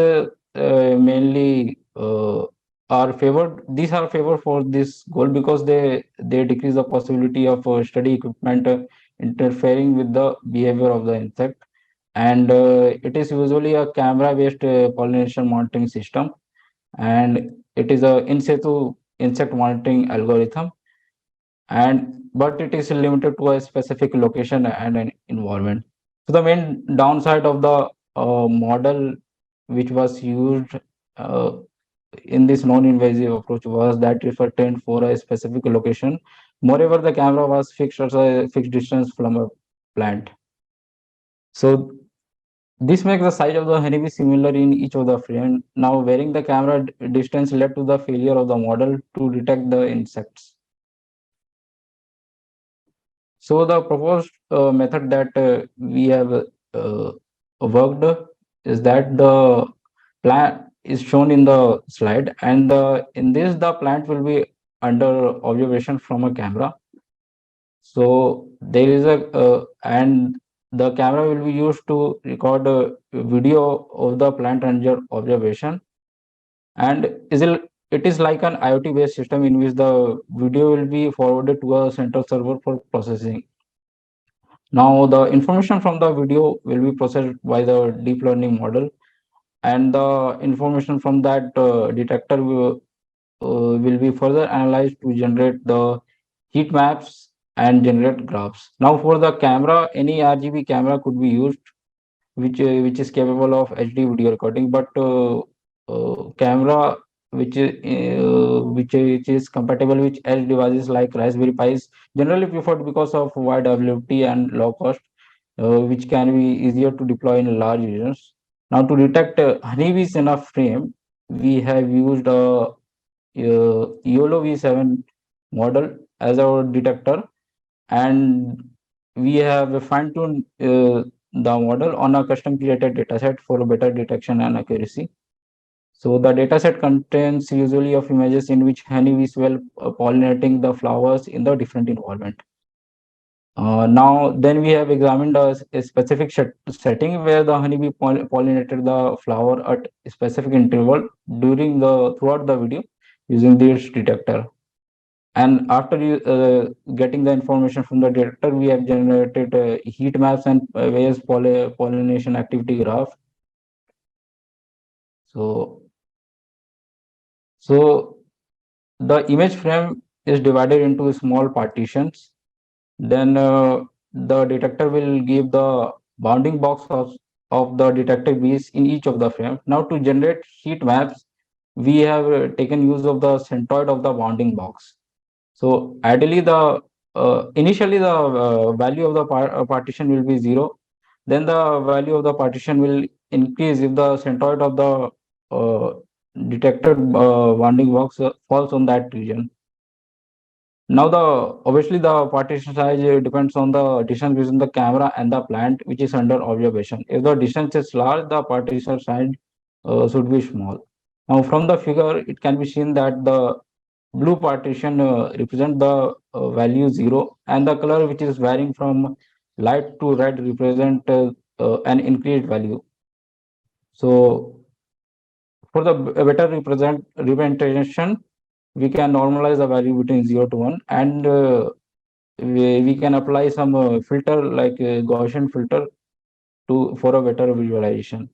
mainly are favored. These are favored for this goal because they decrease the possibility of study equipment interfering with the behavior of the insect, and it is usually a camera-based pollination monitoring system, and it is a in situ insect monitoring algorithm, and but it is limited to a specific location and an environment. So the main downside of the model which was used uh, in this non-invasive approach was that it was trained for a specific location. Moreover, the camera was fixed at a fixed distance from a plant. So this makes the size of the honeybee similar in each of the frame. Now, varying the camera distance led to the failure of the model to detect the insects. So the proposed method that we have worked is that the plant is shown in the slide, and in this the plant will be under observation from a camera. So there is a and the camera will be used to record a video of the plant under observation, and it is like an IoT based system in which the video will be forwarded to a central server for processing. Now the information from the video will be processed by the deep learning model, and the information from that detector will be further analyzed to generate the heat maps and generate graphs. Now for the camera, any RGB camera could be used, which is capable of HD video recording, but camera which is compatible with edge devices like Raspberry Pi is generally preferred because of wide availability and low cost, which can be easier to deploy in large regions. Now to detect honeybees in a frame, we have used a YOLO V7 model as our detector, and we have fine-tuned the model on a custom created dataset for better detection and accuracy. So the dataset contains usually of images in which honeybees were pollinating the flowers in the different environment. Now, then we have examined a specific setting where the honeybee pollinated the flower at a specific interval throughout the video using this detector. And after getting the information from the detector, we have generated heat maps and various pollination activity graph. So, so the image frame is divided into small partitions. Then the detector will give the bounding box of the detected bees in each of the frame. Now to generate heat maps, we have taken use of the centroid of the bounding box. So ideally, the initially the value of the partition will be 0. Then the value of the partition will increase if the centroid of the detected bounding box falls on that region. Now the obviously the partition size depends on the distance between the camera and the plant which is under observation. If the distance is large, the partition size should be small. Now from the figure, it can be seen that the blue partition represent the value 0, and the color which is varying from light to red represent an increased value. So for the better representation, we can normalize the value between 0 to 1, and we can apply some filter like Gaussian filter for a better visualization.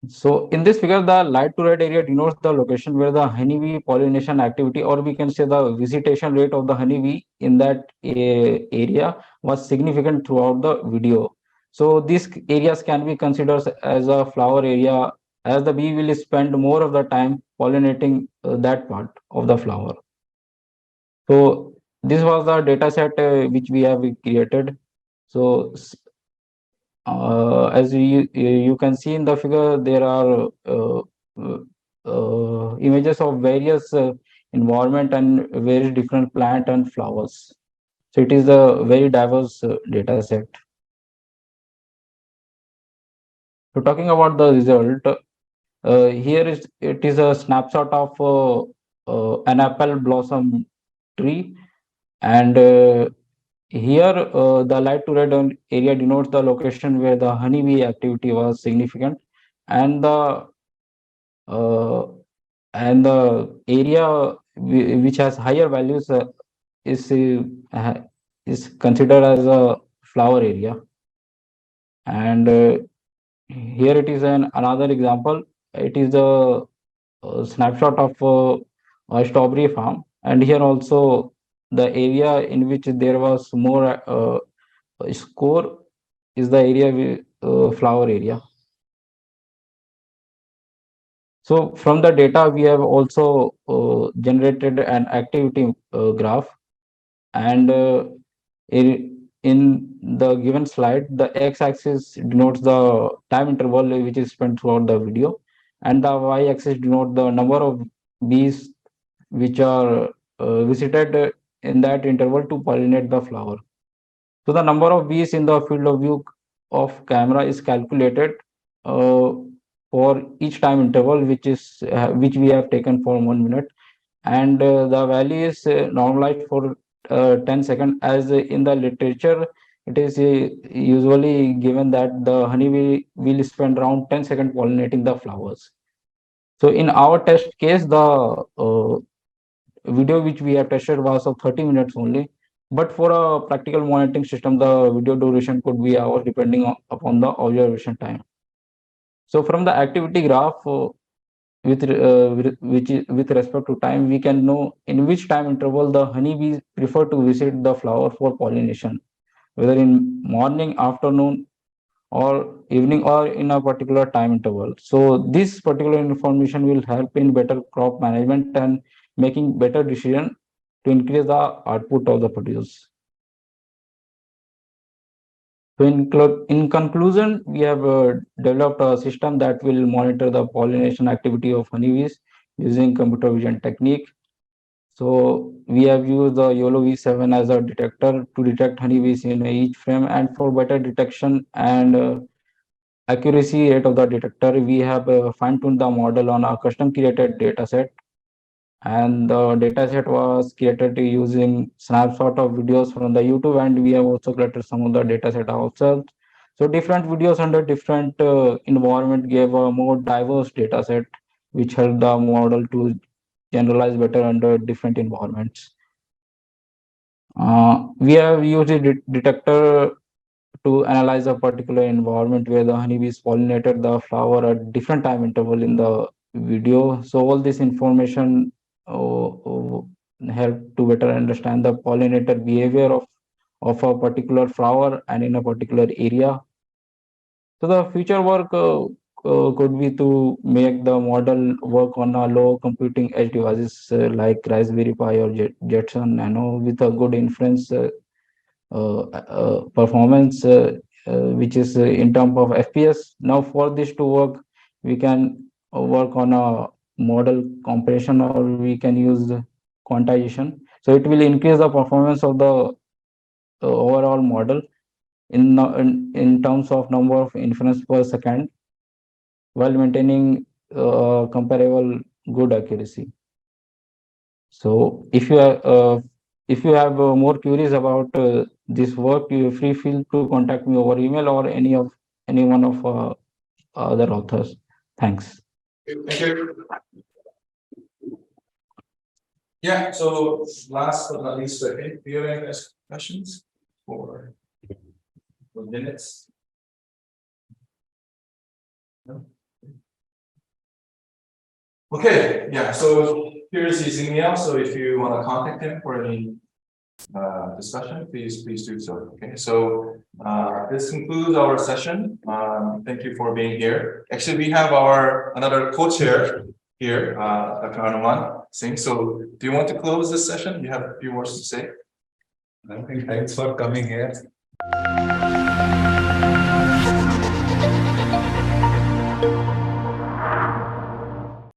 So in this figure, the light to red area denotes the location where the honeybee pollination activity, or we can say the visitation rate of the honeybee in that area was significant throughout the video. So these areas can be considered as a flower area, as the bee will spend more of the time pollinating that part of the flower. So this was the data set which we have created. So as you can see in the figure, there are images of various environment and various different plant and flowers. So it is a very diverse data set. So talking about the result, here it is a snapshot of an apple blossom tree, and here the light to red area denotes the location where the honeybee activity was significant, and the uh, area which has higher values is is considered as a flower area. And here it is another example. It is a snapshot of a strawberry farm, and here also the area in which there was more score is the area flower area. So from the data, we have also generated an activity graph, and in the given slide, the x-axis denotes the time interval which is spent throughout the video, and the y-axis denotes the number of bees which are visited in that interval to pollinate the flower. So the number of bees in the field of view of camera is calculated for each time interval, which we have taken for 1 minute, and the value is normalized for 10 seconds. As in the literature, it is usually given that the honey will spend around 10 seconds pollinating the flowers. So in our test case, the video which we have tested was of 30 minutes only. But for a practical monitoring system, the video duration could be hours depending upon the observation time. So from the activity graph, with respect to time, we can know in which time interval the honeybees prefer to visit the flower for pollination, whether in morning, afternoon, or evening, or in a particular time interval. So this particular information will help in better crop management and making better decision to increase the output of the produce. So in conclusion, we have developed a system that will monitor the pollination activity of honeybees using computer vision technique. So we have used the YOLO V7 as a detector to detect honeybees in each frame, and for better detection and accuracy rate of the detector, we have fine-tuned the model on a custom created data set. And the data set was created using snapshot of videos from the YouTube, and we have also collected some of the data set ourselves. So different videos under different environment gave a more diverse data set, which helped the model to generalize better under different environments. We have used a detector to analyze a particular environment where the honeybees pollinated the flower at different time interval in the video. So all this information help to better understand the pollinator behavior of a particular flower and in a particular area. So the future work could be to make the model work on a low computing edge devices like Raspberry Pi or Jetson Nano with a good inference performance, which is in terms of FPS. Now, for this to work, we can work on a model compression, or we can use quantization. So it will increase the performance of the overall model in terms of number of inference per second, while maintaining comparable good accuracy. So if you have more queries about this work, you feel to contact me over email or any one of other authors. Thanks. Thank you. Yeah, so last but not least, I think, do you have any questions for minutes? No? Okay, yeah, so here's his email, so if you want to contact him for any discussion, please do so. Okay, so this concludes our session. Thank you for being here. Actually, we have our another co-chair here, Dr. Hanuman Singh. So do you want to close this session? You have a few words to say? I think thanks for coming here.